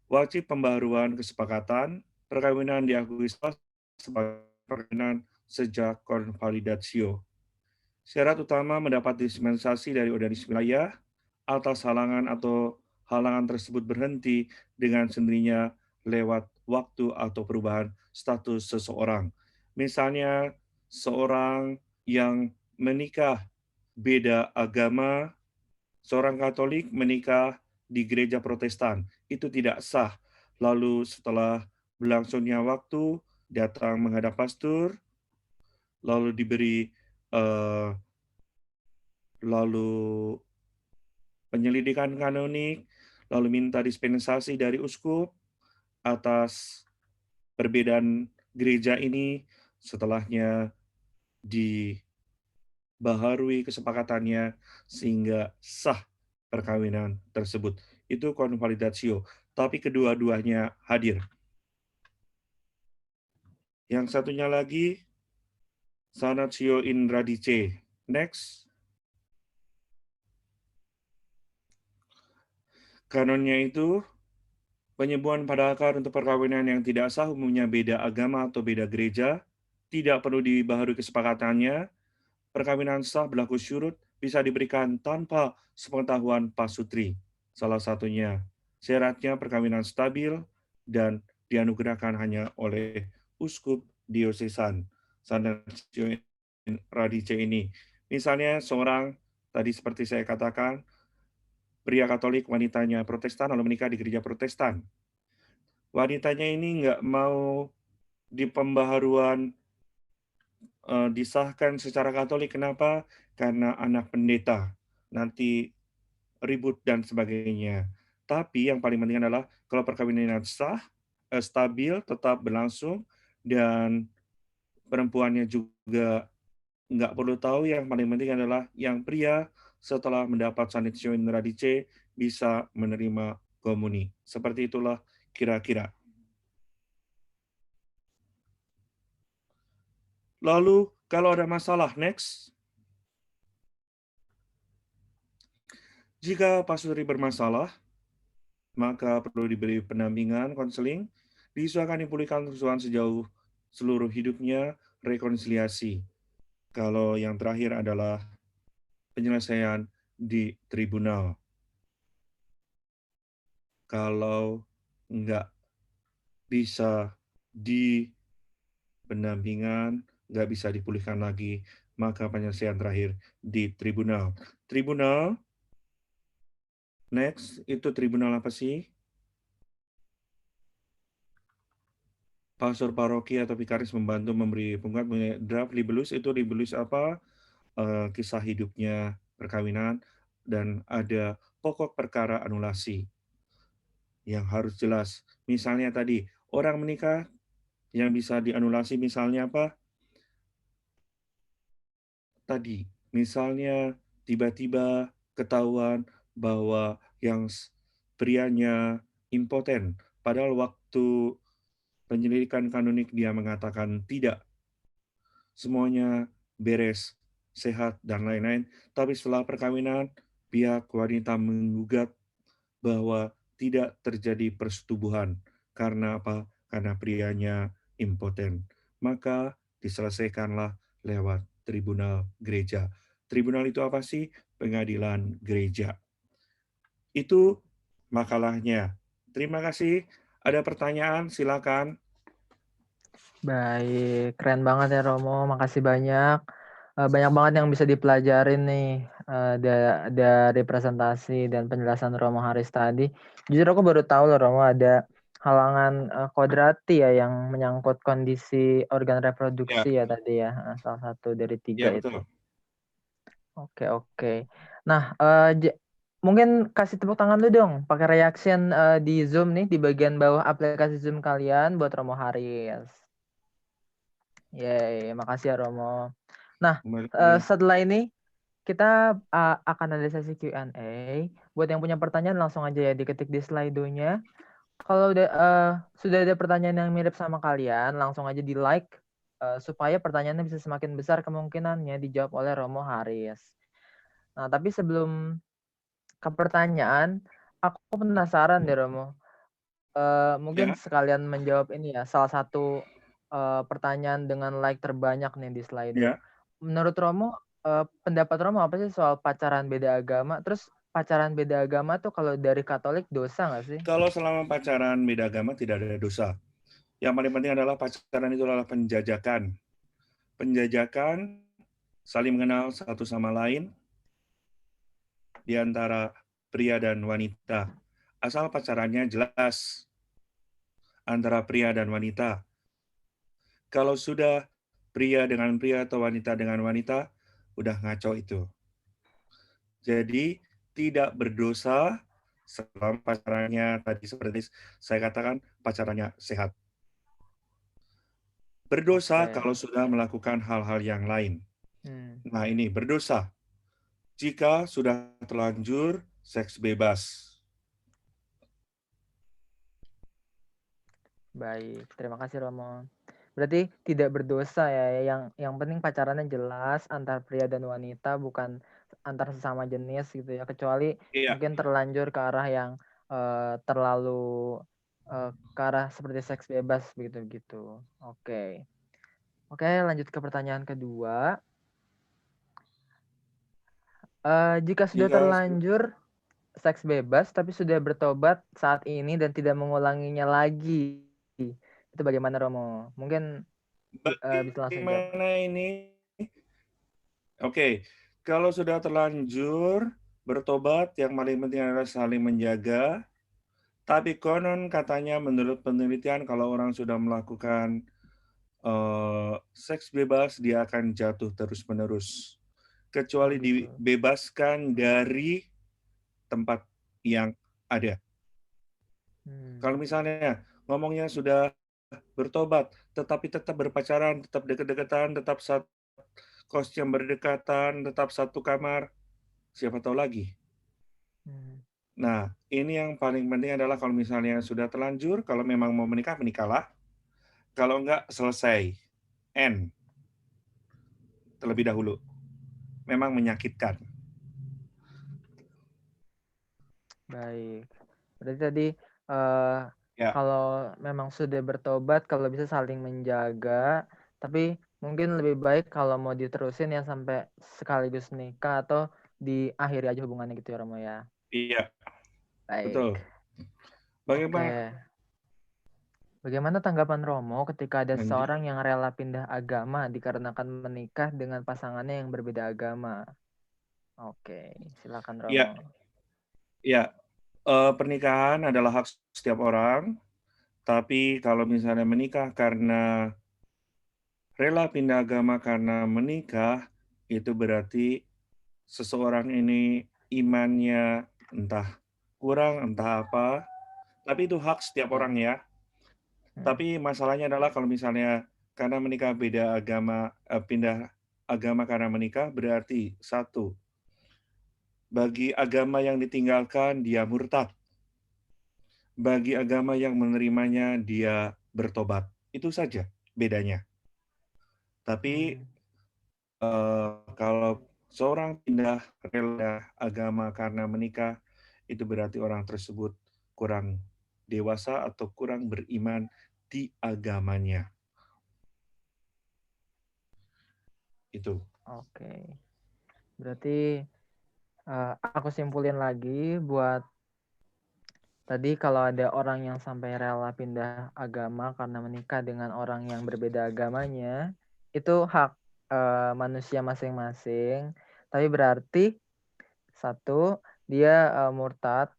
Wajib pembaruan kesepakatan, perkawinan diakui sah sebagai perkawinan sejak konvalidatio. Syarat utama mendapat dispensasi dari organisasi wilayah atas halangan atau halangan tersebut berhenti dengan sendirinya lewat waktu atau perubahan status seseorang. Misalnya, seorang yang menikah beda agama, seorang Katolik menikah di gereja Protestan, itu tidak sah. Lalu setelah berlangsungnya waktu, datang menghadap pastor, lalu penyelidikan kanonik, lalu minta dispensasi dari uskup atas perbedaan gereja ini, setelahnya dibaharui kesepakatannya sehingga sah perkawinan tersebut. Itu konvalidatio, tapi kedua-duanya hadir. Yang satunya lagi, sanatio in radice. Next. Kanonnya itu penyembuhan pada akar untuk perkawinan yang tidak sah, umumnya beda agama atau beda gereja, tidak perlu dibaharui kesepakatannya. Perkawinan sah berlaku syurut bisa diberikan tanpa sepengetahuan pasutri. Salah satunya, syaratnya perkawinan stabil dan dianugerahkan hanya oleh uskup diosesan. Sanatio in radice ini. Misalnya seorang, tadi seperti saya katakan, pria Katolik, wanitanya Protestan, lalu menikah di gereja Protestan. Wanitanya ini nggak mau di pembaharuan disahkan secara Katolik. Kenapa? Karena anak pendeta. Nanti ribut dan sebagainya. Tapi yang paling penting adalah kalau perkawinan sah, stabil, tetap berlangsung, dan perempuannya juga nggak perlu tahu. Yang paling penting adalah yang pria setelah mendapat sanatio in radice bisa menerima komuni. Seperti itulah kira-kira. Lalu kalau ada masalah, next. Jika pasutri bermasalah, maka perlu diberi pendampingan, konseling, diusahakan dipulihkan kerusuhan sejauh seluruh hidupnya, rekonsiliasi. Kalau yang terakhir adalah penyelesaian di tribunal. Kalau nggak bisa di pendampingan, nggak bisa dipulihkan lagi, maka penyelesaian terakhir di tribunal. Tribunal, next, itu tribunal apa sih? Pastor paroki atau vikaris membantu memberi penguat draft libellus. Itu libellus apa? Kisah hidupnya, perkawinan, dan ada pokok perkara anulasi yang harus jelas. Misalnya tadi, orang menikah yang bisa dianulasi misalnya apa? Tadi, misalnya tiba-tiba ketahuan bahwa yang prianya impoten, padahal waktu penyelidikan kanonik dia mengatakan tidak, semuanya beres, sehat, dan lain-lain. Tapi setelah perkawinan, pihak wanita menggugat bahwa tidak terjadi persetubuhan. Karena apa? Karena prianya impoten. Maka diselesaikanlah lewat tribunal gereja. Tribunal itu apa sih? Pengadilan gereja. Itu makalahnya. Terima kasih. Ada pertanyaan? Silakan. Baik, keren banget ya Romo, makasih banyak. Banyak banget yang bisa dipelajarin nih dari presentasi dan penjelasan Romo Haris tadi. Jujur aku baru tahu loh Romo ada halangan kodrati ya yang menyangkut kondisi organ reproduksi ya tadi ya, salah satu dari 3 Ya, itu. betul. Oke. Nah, mungkin kasih tepuk tangan dulu dong, pakai reaction di Zoom nih di bagian bawah aplikasi Zoom kalian buat Romo Haris. Yeay, makasih ya Romo. Nah, setelah ini kita akan ada sesi Q&A. Buat yang punya pertanyaan langsung aja ya diketik di slide-nya. Kalau sudah ada pertanyaan yang mirip sama kalian, langsung aja di like supaya pertanyaannya bisa semakin besar kemungkinannya dijawab oleh Romo Haris. Nah, tapi sebelum ke pertanyaan, aku penasaran deh Romo. Mungkin sekalian menjawab ini ya, salah satu pertanyaan dengan like terbanyak nih di slide. Ya. Menurut Romo, pendapat Romo apa sih soal pacaran beda agama? Terus pacaran beda agama tuh kalau dari Katolik dosa nggak sih? Kalau selama pacaran beda agama tidak ada dosa. Yang paling penting adalah pacaran itu adalah penjajakan. Penjajakan, saling mengenal satu sama lain di antara pria dan wanita. Asal pacarannya jelas antara pria dan wanita. Kalau sudah pria dengan pria atau wanita dengan wanita, udah ngaco itu. Jadi tidak berdosa selama pacarannya tadi seperti saya katakan pacarannya sehat. Berdosa Oke. kalau sudah melakukan hal-hal yang lain. Hmm. Nah, ini berdosa jika sudah terlanjur seks bebas. Baik, terima kasih Romo. Berarti tidak berdosa ya, yang penting pacarannya jelas antar pria dan wanita, bukan antar sesama jenis gitu ya, kecuali Iya, mungkin terlanjur ke arah yang terlalu ke arah seperti seks bebas begitu. Oke. Oke, lanjut ke pertanyaan kedua. Jika sudah jika terlanjur seks bebas tapi sudah bertobat saat ini dan tidak mengulanginya lagi, itu bagaimana Romo? Mungkin bisa langsung jawab. bagaimana ini? Oke, kalau sudah terlanjur bertobat, yang paling penting adalah saling menjaga. Tapi konon katanya menurut penelitian kalau orang sudah melakukan seks bebas, dia akan jatuh terus-menerus. Oh Kecuali gitu. dibebaskan dari tempat yang ada. Kalau Hmm. misalnya ngomongnya sudah bertobat, tetapi tetap berpacaran, tetap deket-deketan, tetap satu kos yang berdekatan, tetap satu kamar, siapa tahu lagi. Hmm. Nah, ini yang paling penting adalah kalau misalnya sudah terlanjur, kalau memang mau menikah, menikahlah. Kalau enggak, selesai. End. Terlebih dahulu. Memang menyakitkan. Baik. Berarti tadi eh, Ya, kalau memang sudah bertobat, kalau bisa saling menjaga, tapi mungkin lebih baik kalau mau diterusin ya sampai sekaligus nikah atau diakhiri aja hubungannya gitu ya Romo ya. iya, betul. Baik. Bagaimana Oke. Bagaimana tanggapan Romo ketika ada lanjut? seorang yang rela pindah agama dikarenakan menikah dengan pasangannya yang berbeda agama? Oke, silakan Romo. Iya, iya. Pernikahan adalah hak setiap orang, tapi kalau misalnya menikah karena rela pindah agama karena menikah, itu berarti seseorang ini imannya entah kurang, entah apa, tapi itu hak setiap Oke. orang ya. Hmm. Tapi masalahnya adalah kalau misalnya karena menikah beda agama, pindah agama karena menikah, berarti satu, bagi agama yang ditinggalkan dia murtad, bagi agama yang menerimanya dia bertobat. Itu saja bedanya. Tapi Hmm. kalau seorang pindah rela agama karena menikah, itu berarti orang tersebut kurang dewasa atau kurang beriman di agamanya. Itu. Oke. Berarti aku simpulin lagi buat tadi kalau ada orang yang sampai rela pindah agama karena menikah dengan orang yang berbeda agamanya, itu hak manusia masing-masing. Tapi berarti satu, dia murtad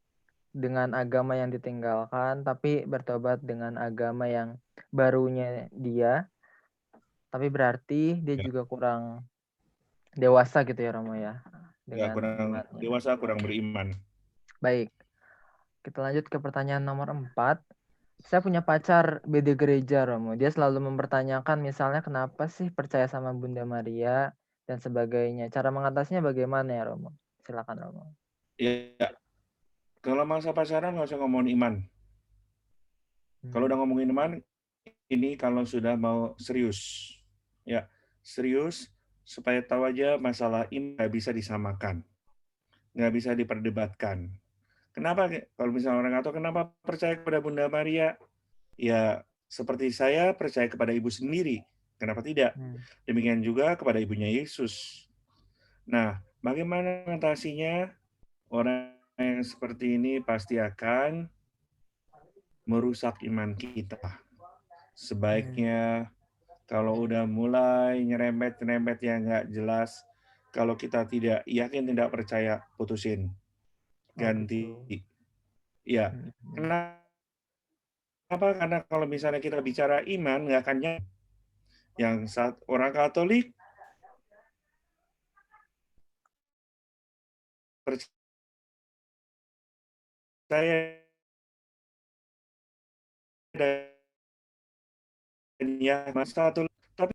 dengan agama yang ditinggalkan, tapi bertobat dengan agama yang barunya dia. Tapi berarti dia Ya. juga kurang dewasa gitu ya Romo ya, Ya, dengan kurang imannya. dewasa, kurang beriman. Baik, kita lanjut ke pertanyaan nomor 4. Saya punya pacar beda gereja, Romo. Dia selalu mempertanyakan misalnya kenapa sih percaya sama Bunda Maria dan sebagainya. Cara mengatasinya bagaimana ya, Romo? Silakan, Romo. Ya, kalau masa pacaran nggak usah ngomongin iman. Kalau udah ngomongin iman, ini kalau sudah mau serius. Ya, serius supaya tahu aja masalah iman nggak bisa disamakan, nggak bisa diperdebatkan. Kenapa? Kalau misalnya orang nggak tahu kenapa percaya kepada Bunda Maria, ya seperti saya percaya kepada ibu sendiri. Kenapa tidak? Hmm. Demikian juga kepada ibunya Yesus. Nah, bagaimana mengatasinya? Orang yang seperti ini pasti akan merusak iman kita. Hmm. Sebaiknya kalau udah mulai nyerempet-nyerempet yang nggak jelas, kalau kita tidak yakin, tidak percaya, putusin. Oh gitu. Ganti. Ya. Hmm. Kenapa? Karena kalau misalnya kita bicara iman, nggak akan nyampe. Yang saat orang Katolik percaya saya dan ya satu, tapi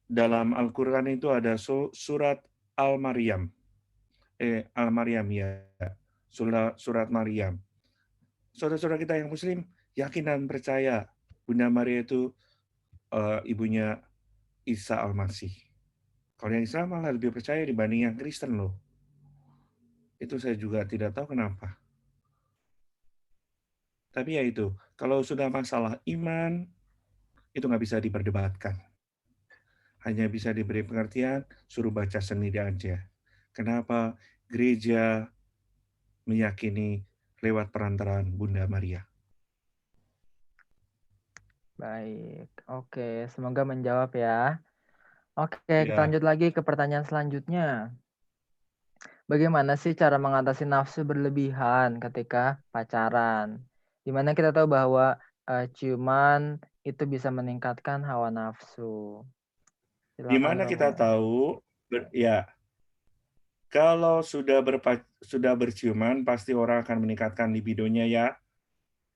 dalam Al-Quran itu ada surat Al-Maryam. Al-Maryam ya. Surat Maryam. Saudara-saudara kita yang Muslim, yakin dan percaya Bunda Maria itu ibunya Isa Al-Masih. Kalau yang Islam malah lebih percaya dibanding yang Kristen loh. Itu saya juga tidak tahu kenapa. Tapi ya itu, kalau sudah masalah iman, itu nggak bisa diperdebatkan. Hanya bisa diberi pengertian, suruh baca sendiri aja. Kenapa gereja meyakini lewat perantaraan Bunda Maria? Baik, oke. Semoga menjawab ya. Oke, kita Ya, lanjut lagi ke pertanyaan selanjutnya. Bagaimana sih cara mengatasi nafsu berlebihan ketika pacaran? Dimana kita tahu bahwa ciuman itu bisa meningkatkan hawa nafsu. di Silakan mana kita Romo. tahu, ya, kalau sudah berciuman, pasti orang akan meningkatkan libidonya ya.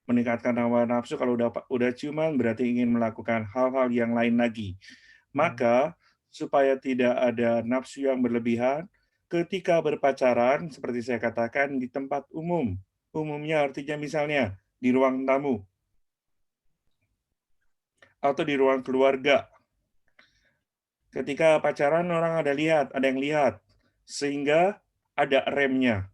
Meningkatkan hawa nafsu, kalau udah ciuman berarti ingin melakukan hal-hal yang lain lagi. Maka, supaya tidak ada nafsu yang berlebihan, ketika berpacaran, seperti saya katakan, di tempat umum. Umumnya artinya misalnya di ruang tamu, atau di ruang keluarga. Ketika pacaran orang ada yang lihat, sehingga ada remnya.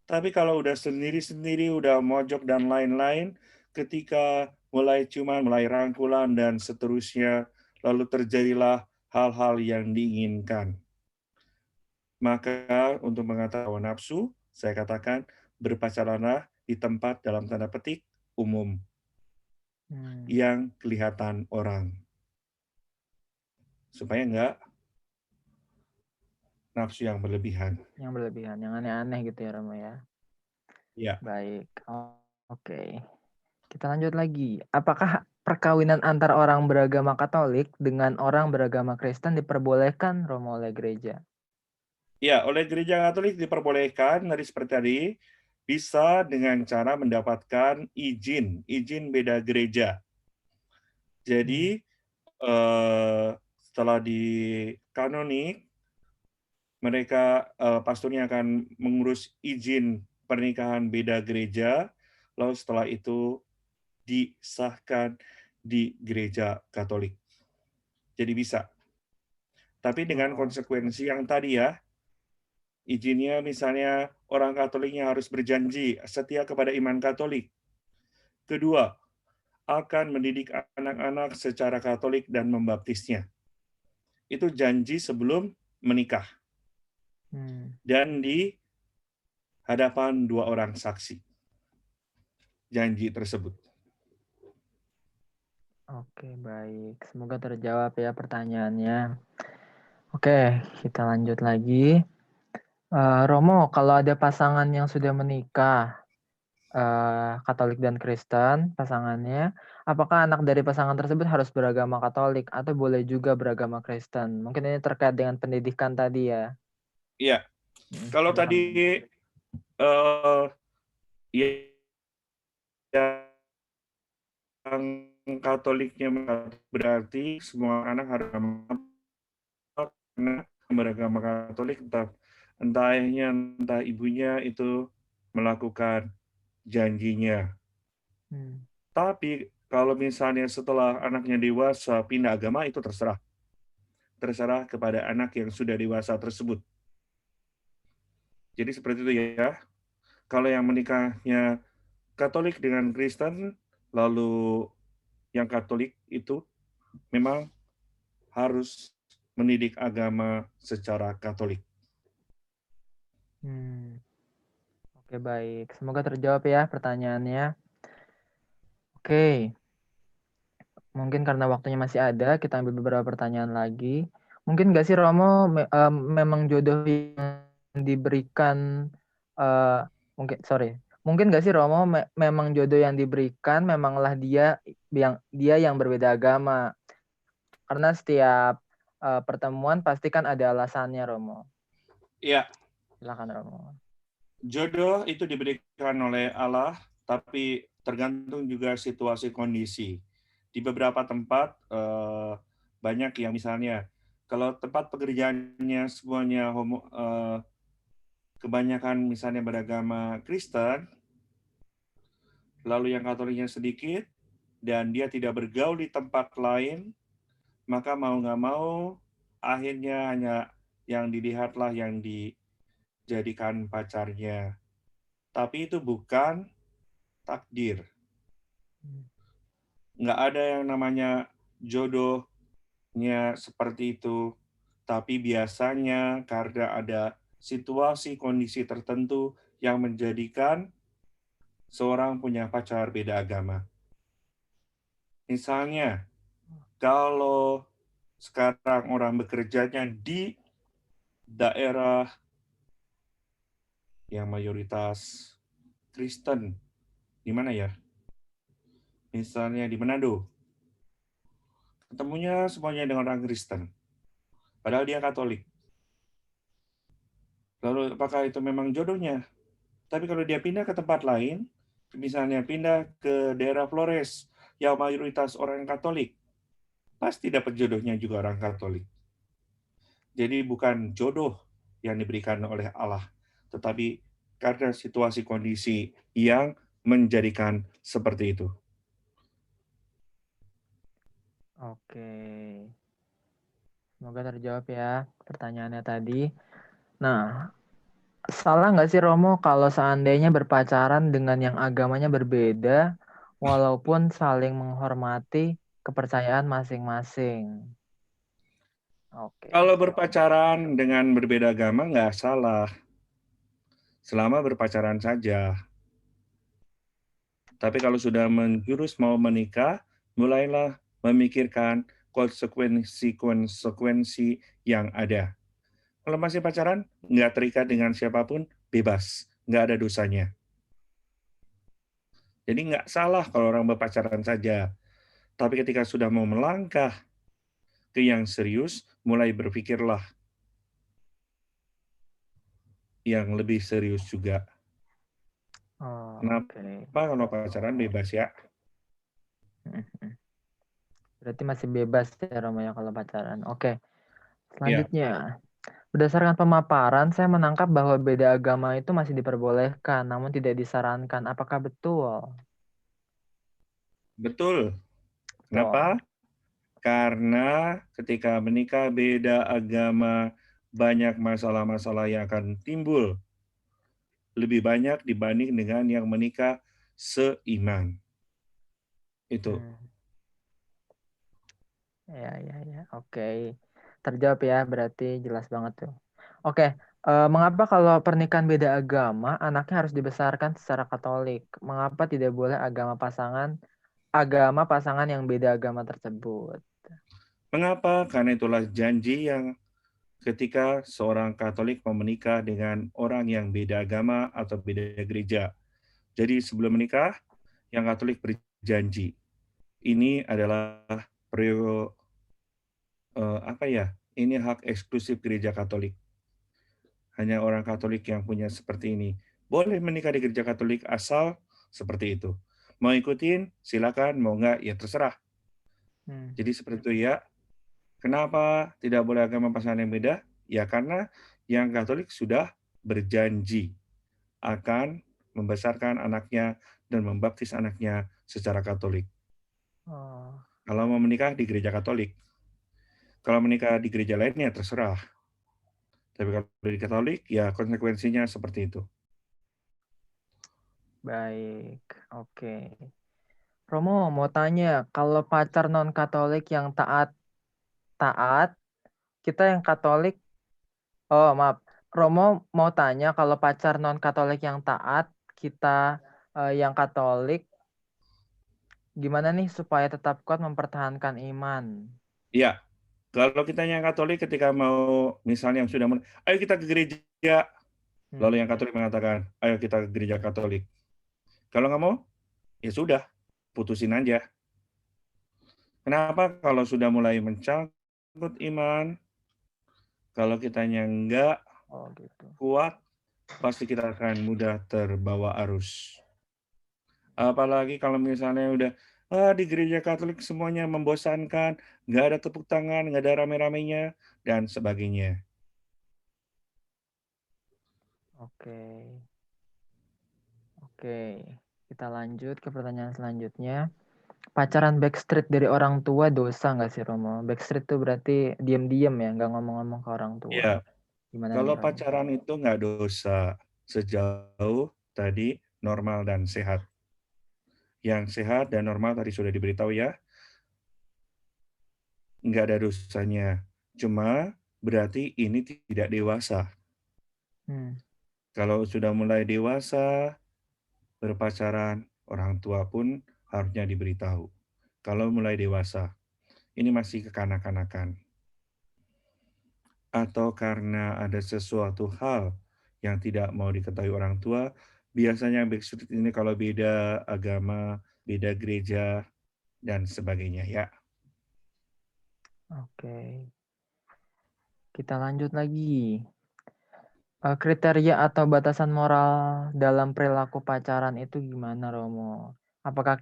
Tapi kalau udah sendiri-sendiri, udah mojok dan lain-lain, ketika mulai ciuman, mulai rangkulan, dan seterusnya, lalu terjadilah hal-hal yang diinginkan. Maka untuk mengatasi hawa nafsu, saya katakan berpacaranlah di tempat dalam tanda petik umum yang kelihatan orang. Supaya enggak nafsu yang berlebihan. Yang berlebihan, yang aneh-aneh gitu ya Romo ya. Ya. Baik, oke. Kita lanjut lagi. Apakah perkawinan antar orang beragama Katolik dengan orang beragama Kristen diperbolehkan Romo oleh gereja? Ya, oleh gereja Katolik diperbolehkan, seperti tadi, bisa dengan cara mendapatkan izin beda gereja. Jadi, setelah di kanonik, mereka pastornya akan mengurus izin pernikahan beda gereja, lalu setelah itu disahkan di gereja Katolik. Jadi bisa. Tapi dengan konsekuensi yang tadi ya, izinnya misalnya orang Katoliknya harus berjanji setia kepada iman Katolik. Kedua, akan mendidik anak-anak secara Katolik dan membaptisnya. Itu janji sebelum menikah. Dan di hadapan 2 orang saksi. Janji tersebut. Oke, baik. Semoga terjawab ya pertanyaannya. Oke, kita lanjut lagi. Romo, kalau ada pasangan yang sudah menikah, Katolik dan Kristen, pasangannya, apakah anak dari pasangan tersebut harus beragama Katolik atau boleh juga beragama Kristen? Mungkin ini terkait dengan pendidikan tadi ya. Iya. Kalau tadi yang Katoliknya berarti semua anak harus beragama Katolik, entah ayahnya, entah ibunya itu melakukan janjinya. Tapi kalau misalnya setelah anaknya dewasa pindah agama, itu terserah. Terserah kepada anak yang sudah dewasa tersebut. Jadi seperti itu ya. Kalau yang menikahnya Katolik dengan Kristen, lalu yang Katolik itu memang harus mendidik agama secara Katolik. Oke, baik. Semoga terjawab ya pertanyaannya. Oke. Mungkin karena waktunya masih ada, kita ambil beberapa pertanyaan lagi. Mungkin nggak sih Romo memang jodoh yang diberikan mungkin nggak sih Romo memang jodoh yang diberikan memanglah dia yang berbeda agama. Karena setiap pertemuan pasti kan ada alasannya Romo. Iya. Silakan Romo. Jodoh itu diberikan oleh Allah, tapi tergantung juga situasi kondisi. Di beberapa tempat banyak yang misalnya kalau tempat pekerjaannya semuanya kebanyakan misalnya beragama Kristen, lalu yang Katoliknya sedikit, dan dia tidak bergaul di tempat lain, maka mau nggak mau akhirnya hanya yang dilihatlah yang dijadikan pacarnya. Tapi itu bukan takdir. Nggak ada yang namanya jodohnya seperti itu. Tapi biasanya karena ada situasi kondisi tertentu yang menjadikan seorang punya pacar beda agama. Misalnya, kalau sekarang orang bekerjanya di daerah yang mayoritas Kristen, di mana ya? Misalnya di Manado. Ketemunya semuanya dengan orang Kristen. Padahal dia Katolik. Lalu apakah itu memang jodohnya? Tapi kalau dia pindah ke tempat lain, misalnya pindah ke daerah Flores yang mayoritas orang Katolik, pasti dapat jodohnya juga orang Katolik. Jadi bukan jodoh yang diberikan oleh Allah, tetapi karena situasi kondisi yang menjadikan seperti itu. Oke. Semoga terjawab ya pertanyaannya tadi. Nah, salah nggak sih Romo kalau seandainya berpacaran dengan yang agamanya berbeda, walaupun saling menghormati kepercayaan masing-masing? Oke. Kalau berpacaran dengan berbeda agama nggak salah, selama berpacaran saja. Tapi kalau sudah menjurus mau menikah, mulailah memikirkan konsekuensi yang ada. Kalau masih pacaran, nggak terikat dengan siapapun, bebas. Nggak ada dosanya. Jadi nggak salah kalau orang berpacaran saja. Tapi ketika sudah mau melangkah ke yang serius, mulai berpikirlah yang lebih serius juga. Oh, Kenapa oke. kalau pacaran bebas ya? Berarti masih bebas ya Romo ya kalau pacaran. Oke. Ya, Selanjutnya, berdasarkan pemaparan, saya menangkap bahwa beda agama itu masih diperbolehkan, namun tidak disarankan. Apakah betul? betul. Betul. Kenapa? Karena ketika menikah beda agama, banyak masalah-masalah yang akan timbul. Lebih banyak dibanding dengan yang menikah seiman. Itu. Ya. Oke. Terjawab ya, berarti jelas banget tuh. Oke. Mengapa kalau pernikahan beda agama, anaknya harus dibesarkan secara Katolik? Mengapa tidak boleh agama pasangan yang beda agama tersebut? Mengapa? Karena itulah janji yang ketika seorang Katolik mau menikah dengan orang yang beda agama atau beda gereja. Jadi sebelum menikah, yang Katolik berjanji, ini adalah ini hak eksklusif gereja Katolik. Hanya orang Katolik yang punya seperti ini. Boleh menikah di gereja Katolik asal seperti itu. Mau ikutin, silakan. Mau enggak, ya terserah. Jadi seperti itu ya. Kenapa tidak boleh agama pasangan yang beda? Ya karena yang Katolik sudah berjanji akan membesarkan anaknya dan membaptis anaknya secara Katolik. Kalau mau menikah di gereja Katolik. Kalau menikah di gereja lain ya terserah. Tapi kalau di Katolik ya konsekuensinya seperti itu. Baik, oke. Romo mau tanya, kalau pacar non-Katolik yang taat, kita yang Katolik, oh maaf, Romo mau tanya kalau pacar non-Katolik yang taat, kita yang Katolik, gimana nih supaya tetap kuat mempertahankan iman? Iya, kalau kita yang Katolik ketika mau misalnya yang sudah ayo kita ke gereja, lalu yang Katolik mengatakan, ayo kita ke gereja Katolik. Kalau nggak mau, ya sudah, putusin aja. Kenapa? Kalau sudah mulai mencangkut iman, kalau kitanya nggak kuat, pasti kita akan mudah terbawa arus. Apalagi kalau misalnya udah di gereja Katolik semuanya membosankan, nggak ada tepuk tangan, nggak ada rame-ramenya, dan sebagainya. Oke. Oke. Kita lanjut ke pertanyaan selanjutnya. Pacaran backstreet dari orang tua dosa nggak sih, Romo? Backstreet tuh berarti diem-diem ya, nggak ngomong-ngomong ke orang tua. Ya, Gimana nih, kalau Romo? pacaran itu nggak dosa sejauh tadi normal dan sehat. Yang sehat dan normal tadi sudah diberitahu ya, nggak ada dosanya. Cuma berarti ini tidak dewasa. Hmm. Kalau sudah mulai dewasa, berpacaran, orang tua pun harusnya diberitahu. Kalau mulai dewasa, ini masih kekanak-kanakan. Atau karena ada sesuatu hal yang tidak mau diketahui orang tua, biasanya backstreet ini kalau beda agama, beda gereja, dan sebagainya ya. Oke. Kita lanjut lagi. Kriteria atau batasan moral dalam perilaku pacaran itu gimana, Romo? Apakah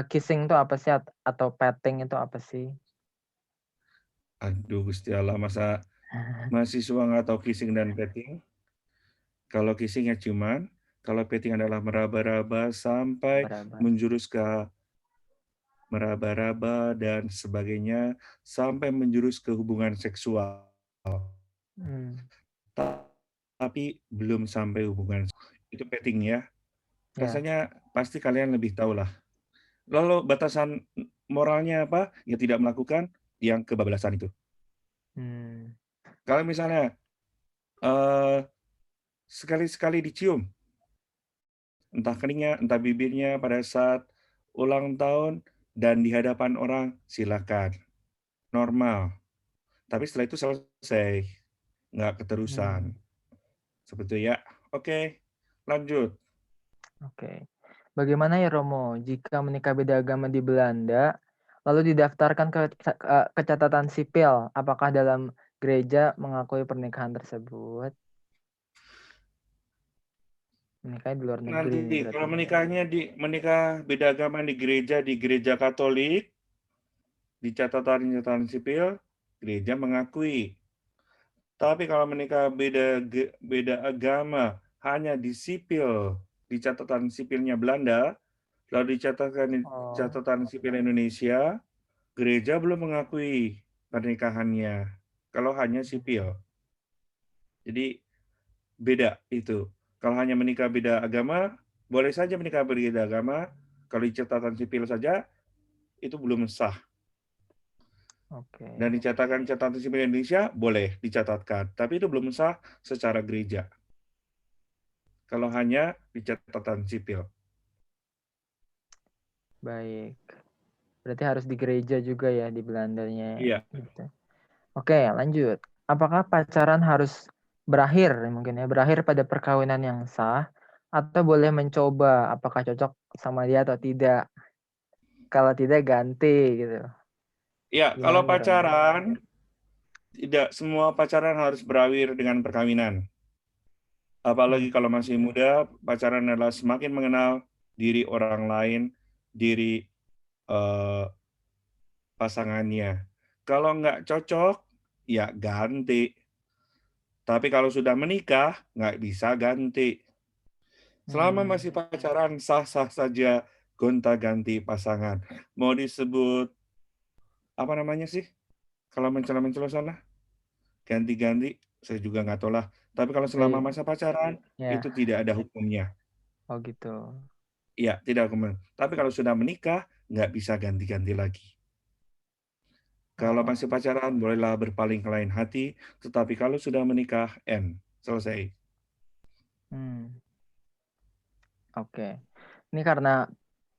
kissing itu apa sih atau petting itu apa sih? Aduh Gusti Allah, masa mahasiswa nggak tahu kissing dan petting? Kalau kissing ya ciuman, kalau petting adalah meraba-raba sampai Berapa? menjurus ke meraba-raba dan sebagainya, sampai menjurus ke hubungan seksual. Hmm. Tapi belum sampai hubungan, itu petting ya. Ya. Rasanya pasti kalian lebih tahu lah. Lalu batasan moralnya apa? Ya tidak melakukan yang kebablasan itu. Hmm. Kalau misalnya eh, sekali-sekali dicium, entah keningnya, entah bibirnya pada saat ulang tahun dan di hadapan orang, silakan. Normal. Tapi setelah itu selesai. Nggak keterusan. Hmm. Seperti itu ya. Oke, lanjut. Oke. Bagaimana ya, Romo, jika menikah beda agama di Belanda, lalu didaftarkan ke catatan sipil, apakah dalam gereja mengakui pernikahan tersebut? Menikah di luar negeri Nanti berarti. kalau menikah beda agama di gereja Katolik, di catatan sipil, gereja mengakui. Tapi kalau menikah beda agama hanya di sipil, di catatan sipilnya Belanda, lalu dicatatkan di Oh. catatan sipil Indonesia, gereja belum mengakui pernikahannya. Kalau hanya sipil. Jadi beda itu. Kalau hanya menikah beda agama, boleh saja menikah beda agama. Kalau di catatan sipil saja, itu belum sah. Oke. Dan dicatatkan catatan sipil Indonesia, boleh dicatatkan. Tapi itu belum sah secara gereja. Kalau hanya di catatan sipil. Baik. Berarti harus di gereja juga ya di Belandanya. Iya. Gitu. Oke, lanjut. Apakah pacaran harus berakhir mungkin ya, berakhir pada perkawinan yang sah atau boleh mencoba apakah cocok sama dia atau tidak? Kalau tidak ganti gitu. Ya, Gimana kalau nih, Romo? pacaran, tidak semua pacaran harus berakhir dengan perkawinan. Apalagi kalau masih muda, pacaran adalah semakin mengenal diri orang lain, diri eh, pasangannya. Kalau nggak cocok, ya ganti. Tapi kalau sudah menikah, nggak bisa ganti. Selama masih pacaran, sah-sah saja gonta-ganti pasangan. Mau disebut, apa namanya sih? Kalau mencela-mencela sana, ganti-ganti, saya juga nggak tahu lah. Tapi kalau selama masa pacaran, Ya. itu tidak ada hukumnya. Oh gitu. Iya, tidak hukumnya. Tapi kalau sudah menikah, nggak bisa ganti-ganti lagi. Kalau Oh. masih pacaran, bolehlah berpaling ke lain hati. Tetapi kalau sudah menikah, selesai. Oke. Ini karena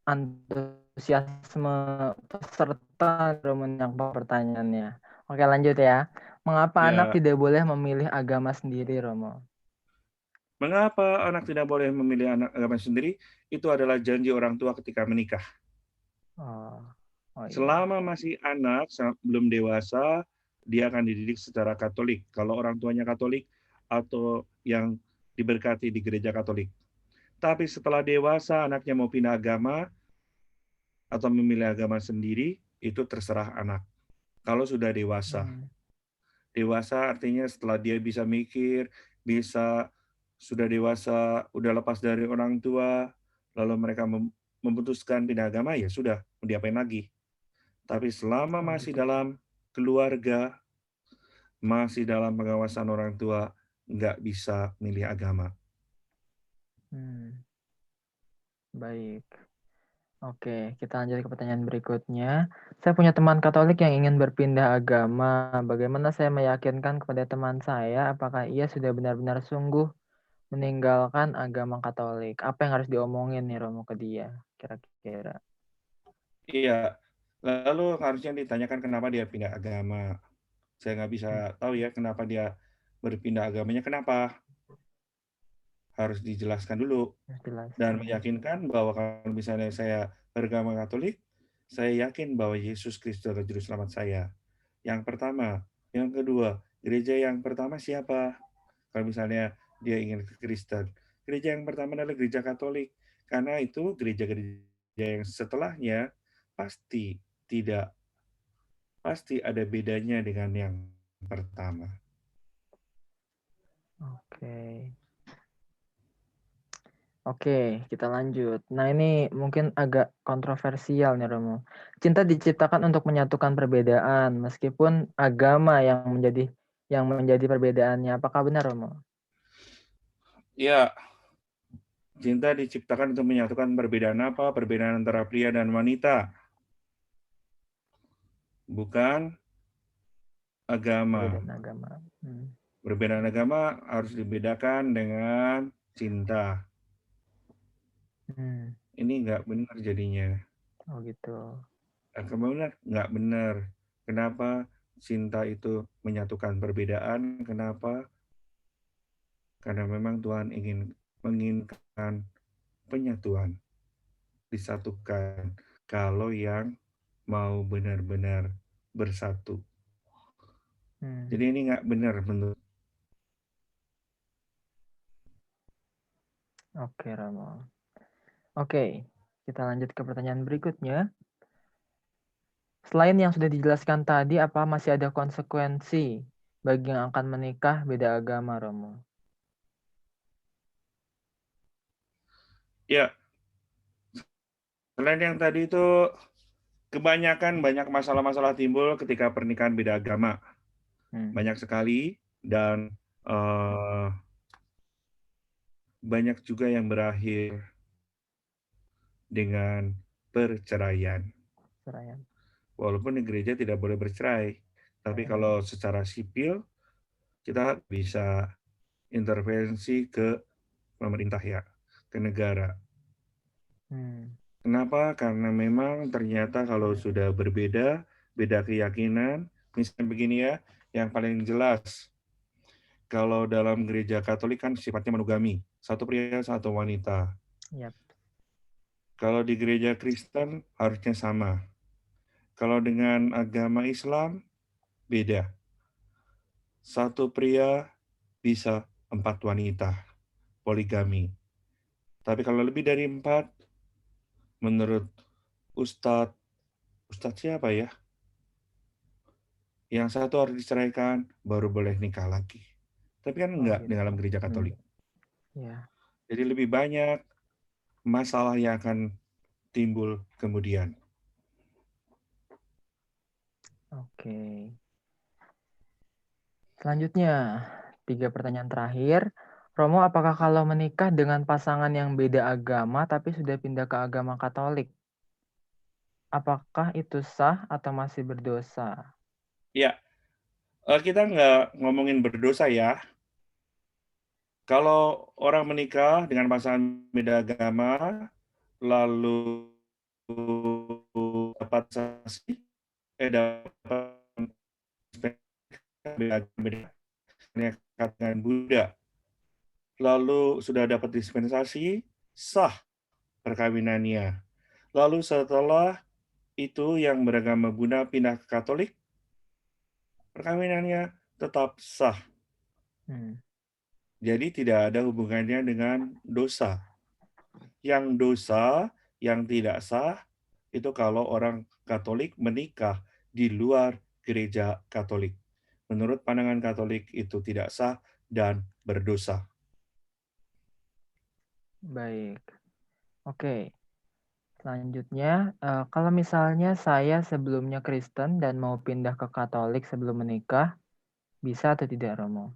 antusiasme peserta menyampaikan pertanyaannya. Oke, lanjut ya. Mengapa anak Ya, tidak boleh memilih agama sendiri, Romo? mengapa anak tidak boleh memilih anak agama sendiri? Itu adalah janji orang tua ketika menikah. Oh, oh iya. Selama masih anak, belum dewasa, dia akan dididik secara Katolik. Kalau orang tuanya Katolik atau yang diberkati di gereja Katolik. Tapi setelah dewasa anaknya mau pindah agama atau memilih agama sendiri, itu terserah anak. Kalau sudah dewasa. Dewasa artinya setelah dia bisa mikir, sudah dewasa, udah lepas dari orang tua, lalu mereka memutuskan pindah agama, ya sudah, mau diapain lagi. Tapi selama masih dalam keluarga, masih dalam pengawasan orang tua, nggak bisa milih agama. Baik. Oke, kita lanjut ke pertanyaan berikutnya. Saya punya teman Katolik yang ingin berpindah agama. Bagaimana saya meyakinkan kepada teman saya apakah ia sudah benar-benar sungguh meninggalkan agama Katolik? Apa yang harus diomongin nih Romo ke dia kira-kira? Iya, lalu harusnya ditanyakan kenapa dia pindah agama. Saya nggak bisa tahu ya kenapa dia berpindah agamanya, kenapa. Harus dijelaskan dulu. Dan meyakinkan bahwa kalau misalnya saya beragama Katolik, saya yakin bahwa Yesus Kristus adalah juru selamat saya. Yang pertama. Yang kedua, gereja yang pertama siapa? Kalau misalnya dia ingin ke Kristen. Gereja yang pertama adalah gereja Katolik. Karena itu gereja-gereja yang setelahnya pasti ada bedanya dengan yang pertama. Oke, kita lanjut. Nah, ini mungkin agak kontroversial nih, Romo. Cinta diciptakan untuk menyatukan perbedaan, meskipun agama yang menjadi perbedaannya. Apakah benar, Romo? Ya, cinta diciptakan untuk menyatukan perbedaan apa? Perbedaan antara pria dan wanita. Bukan agama. Perbedaan agama harus dibedakan dengan cinta. Ini nggak benar jadinya. Oh gitu. Kemudian nggak benar. Kenapa cinta itu menyatukan perbedaan? Kenapa? Karena memang Tuhan menginginkan penyatuan, disatukan. Kalau yang mau benar-benar bersatu. Jadi ini nggak benar menurut. Oke, Romo. Oke, kita lanjut ke pertanyaan berikutnya. Selain yang sudah dijelaskan tadi, apa masih ada konsekuensi bagi yang akan menikah beda agama, Romo? Ya, selain yang tadi itu, kebanyakan banyak masalah-masalah timbul ketika pernikahan beda agama. Banyak sekali, dan banyak juga yang berakhir dengan perceraian. Walaupun di gereja tidak boleh bercerai, tapi kalau secara sipil kita bisa intervensi ke pemerintah ya, ke negara. Kenapa? Karena memang ternyata kalau sudah beda keyakinan, misalnya begini ya, yang paling jelas, kalau dalam gereja Katolik kan sifatnya monogami, satu pria, satu wanita. Kalau di gereja Kristen harusnya sama. Kalau dengan agama Islam, beda. Satu pria bisa 4 wanita, poligami. Tapi kalau lebih dari 4, menurut Ustadz siapa ya? Yang satu harus diceraikan, baru boleh nikah lagi. Tapi kan enggak di dalam gereja Katolik. Jadi lebih banyak masalah yang akan timbul kemudian. Oke. Selanjutnya, 3 pertanyaan terakhir. Romo, apakah kalau menikah dengan pasangan yang beda agama tapi sudah pindah ke agama Katolik, apakah itu sah atau masih berdosa? Ya, kita nggak ngomongin berdosa ya. Kalau orang menikah dengan pasangan beda agama, lalu dapat saksi, dapat dengan Buddha, lalu sudah dapat dispensasi, sah perkawinannya. Lalu setelah itu yang beragama Buddha pindah ke Katolik, perkawinannya tetap sah. Jadi tidak ada hubungannya dengan dosa. Yang dosa, yang tidak sah, itu kalau orang Katolik menikah di luar gereja Katolik. Menurut pandangan Katolik itu tidak sah dan berdosa. Baik. Oke. Selanjutnya, kalau misalnya saya sebelumnya Kristen dan mau pindah ke Katolik sebelum menikah, bisa atau tidak, Romo?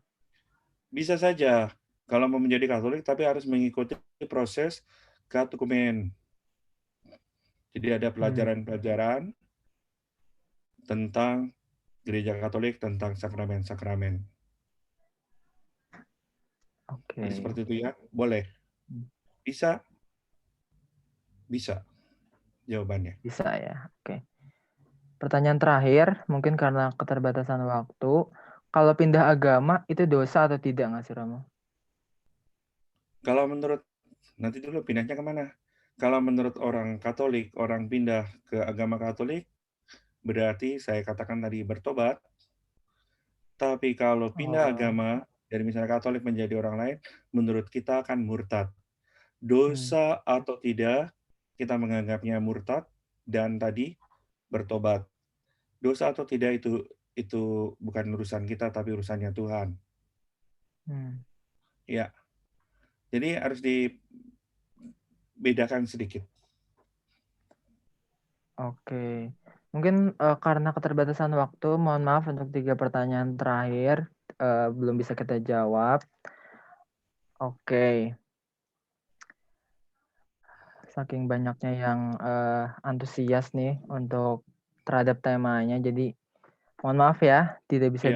Bisa saja kalau mau menjadi Katolik, tapi harus mengikuti proses katekumen. Jadi ada pelajaran-pelajaran tentang gereja Katolik, tentang sakramen-sakramen. Oke. Jadi seperti itu ya, boleh. Bisa? Bisa jawabannya. Bisa ya, oke. Pertanyaan terakhir, mungkin karena keterbatasan waktu, kalau pindah agama itu dosa atau tidak nggak sih, Romo? Kalau menurut, nanti dulu pindahnya kemana? Kalau menurut orang Katolik, orang pindah ke agama Katolik, berarti saya katakan tadi bertobat. Tapi kalau pindah agama, dari misalnya Katolik menjadi orang lain, menurut kita akan murtad. Dosa atau tidak, kita menganggapnya murtad, dan tadi bertobat. Dosa atau tidak itu bukan urusan kita, tapi urusannya Tuhan. Ya, jadi harus dibedakan sedikit. Oke, mungkin karena keterbatasan waktu, mohon maaf untuk 3 pertanyaan terakhir belum bisa kita jawab. Oke. Saking banyaknya yang antusias nih untuk terhadap temanya, jadi mohon maaf ya, tidak bisa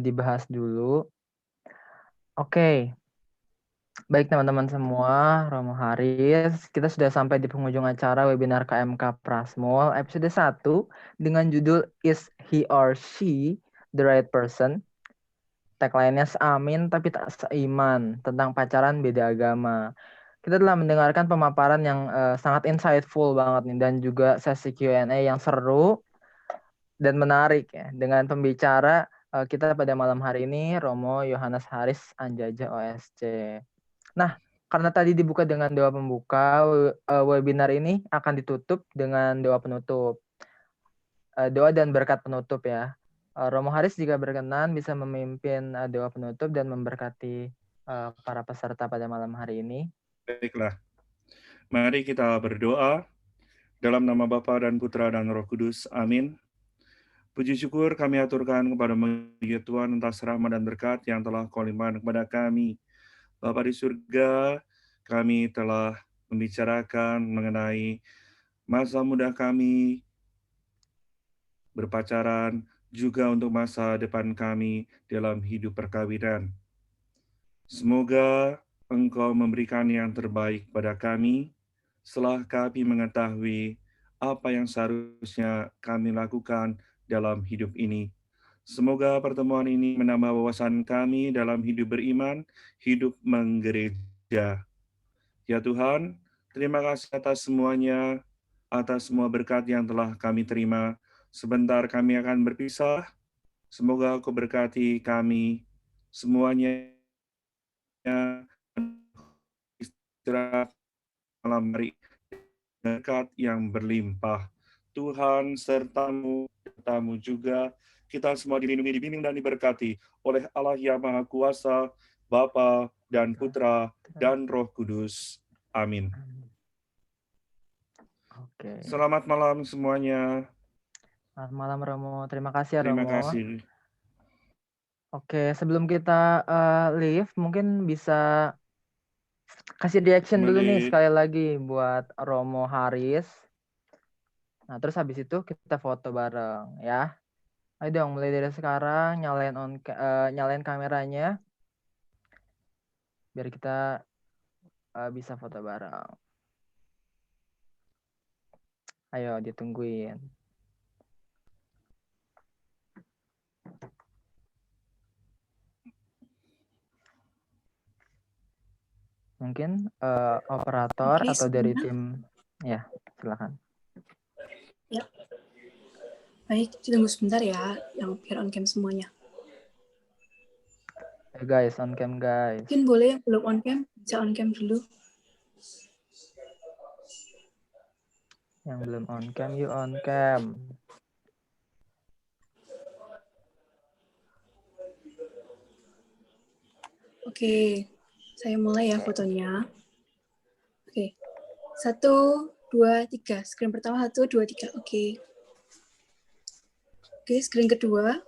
dibahas dulu. Oke. Baik teman-teman semua, Romo Haris, kita sudah sampai di penghujung acara webinar KMK Prasmul episode 1 dengan judul Is He or She the Right Person? Tagline-nya seamin tapi tak seiman, tentang pacaran beda agama. Kita telah mendengarkan pemaparan yang sangat insightful banget nih, dan juga sesi Q&A yang seru dan menarik ya, dengan pembicara kita pada malam hari ini, Romo Yohanes Haris Anjaja OSC. Nah, karena tadi dibuka dengan doa pembuka, webinar ini akan ditutup dengan doa penutup. Doa dan berkat penutup ya. Romo Haris jika berkenan bisa memimpin doa penutup dan memberkati para peserta pada malam hari ini. Baiklah, mari kita berdoa dalam nama Bapa dan Putra dan Roh Kudus. Amin. Puji syukur kami aturkan kepada ya Tuhan atas rahmat dan berkat yang telah Kau limpahkan kepada kami. Bapa di surga, kami telah membicarakan mengenai masa muda kami berpacaran, juga untuk masa depan kami dalam hidup perkawinan. Semoga Engkau memberikan yang terbaik pada kami, setelah kami mengetahui apa yang seharusnya kami lakukan dalam hidup ini. Semoga pertemuan ini menambah wawasan kami dalam hidup beriman, hidup menggereja. Ya Tuhan, terima kasih atas semuanya, atas semua berkat yang telah kami terima. Sebentar kami akan berpisah. Semoga Kau berkati kami semuanya, istirahat malam hari, berkat yang berlimpah. Tuhan sertamu juga. Kita semua dilindungi, dibimbing, dan diberkati oleh Allah yang Maha Kuasa, Bapa dan Putra dan Roh Kudus. Amin. Oke. Selamat malam semuanya. Selamat malam Romo. Terima kasih ya Terima Romo. kasih. Oke, sebelum kita leave, mungkin bisa kasih reaction dulu nih sekali lagi buat Romo Haris. Nah, terus habis itu kita foto bareng ya. Ayo dong, mulai dari sekarang nyalain kameranya biar kita bisa foto bareng. Ayo ditungguin. Mungkin operator atau dari tim, ya silakan. Ya. Baik, tunggu sebentar ya, yang biar on cam semuanya. Ya guys, on cam guys. Mungkin boleh yang belum on cam, bisa on cam dulu. Yang belum on cam, yuk on cam. Oke, saya mulai ya fotonya. Oke, 1, 2, 3. Screen pertama 1, 2, 3. Oke. Oke, screen kedua.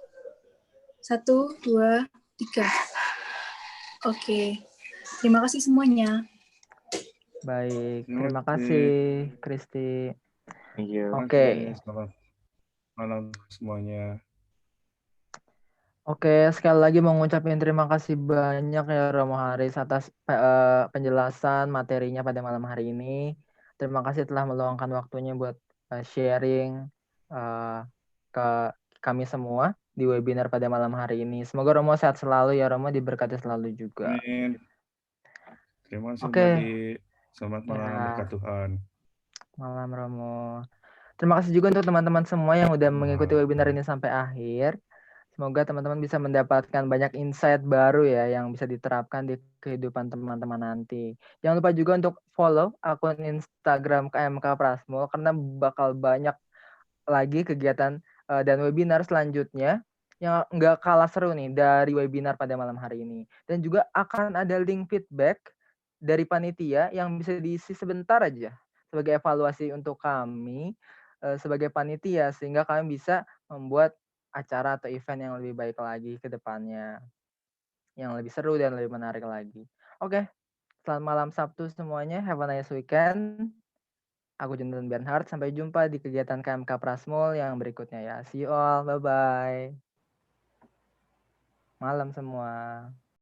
1, 2, 3. Oke. Terima kasih semuanya. Baik, Terima terima kasih Kristi. Thank you. Oke. Selamat malam semuanya. Oke, sekali lagi mau ngucapin terima kasih banyak ya Romo Haris atas penjelasan materinya pada malam hari ini. Terima kasih telah meluangkan waktunya buat sharing ke kami semua di webinar pada malam hari ini. Semoga Romo sehat selalu ya Romo, diberkati selalu juga. Amin. Terima kasih Oke. kembali. Selamat malam, Ya. berkat Tuhan. Malam Romo. Terima kasih juga untuk teman-teman semua yang udah mengikuti webinar ini sampai akhir. Semoga teman-teman bisa mendapatkan banyak insight baru ya yang bisa diterapkan di kehidupan teman-teman nanti. Jangan lupa juga untuk follow akun Instagram KMK Prasmul karena bakal banyak lagi kegiatan dan webinar selanjutnya yang nggak kalah seru nih dari webinar pada malam hari ini. Dan juga akan ada link feedback dari panitia yang bisa diisi sebentar aja sebagai evaluasi untuk kami sebagai panitia sehingga kami bisa membuat acara atau event yang lebih baik lagi ke depannya. Yang lebih seru dan lebih menarik lagi. Oke, selamat malam Sabtu semuanya. Have a nice weekend. Aku Jonathan Bernhard. Sampai jumpa di kegiatan KMK Prasmul yang berikutnya ya. See you all. Bye-bye. Malam semua.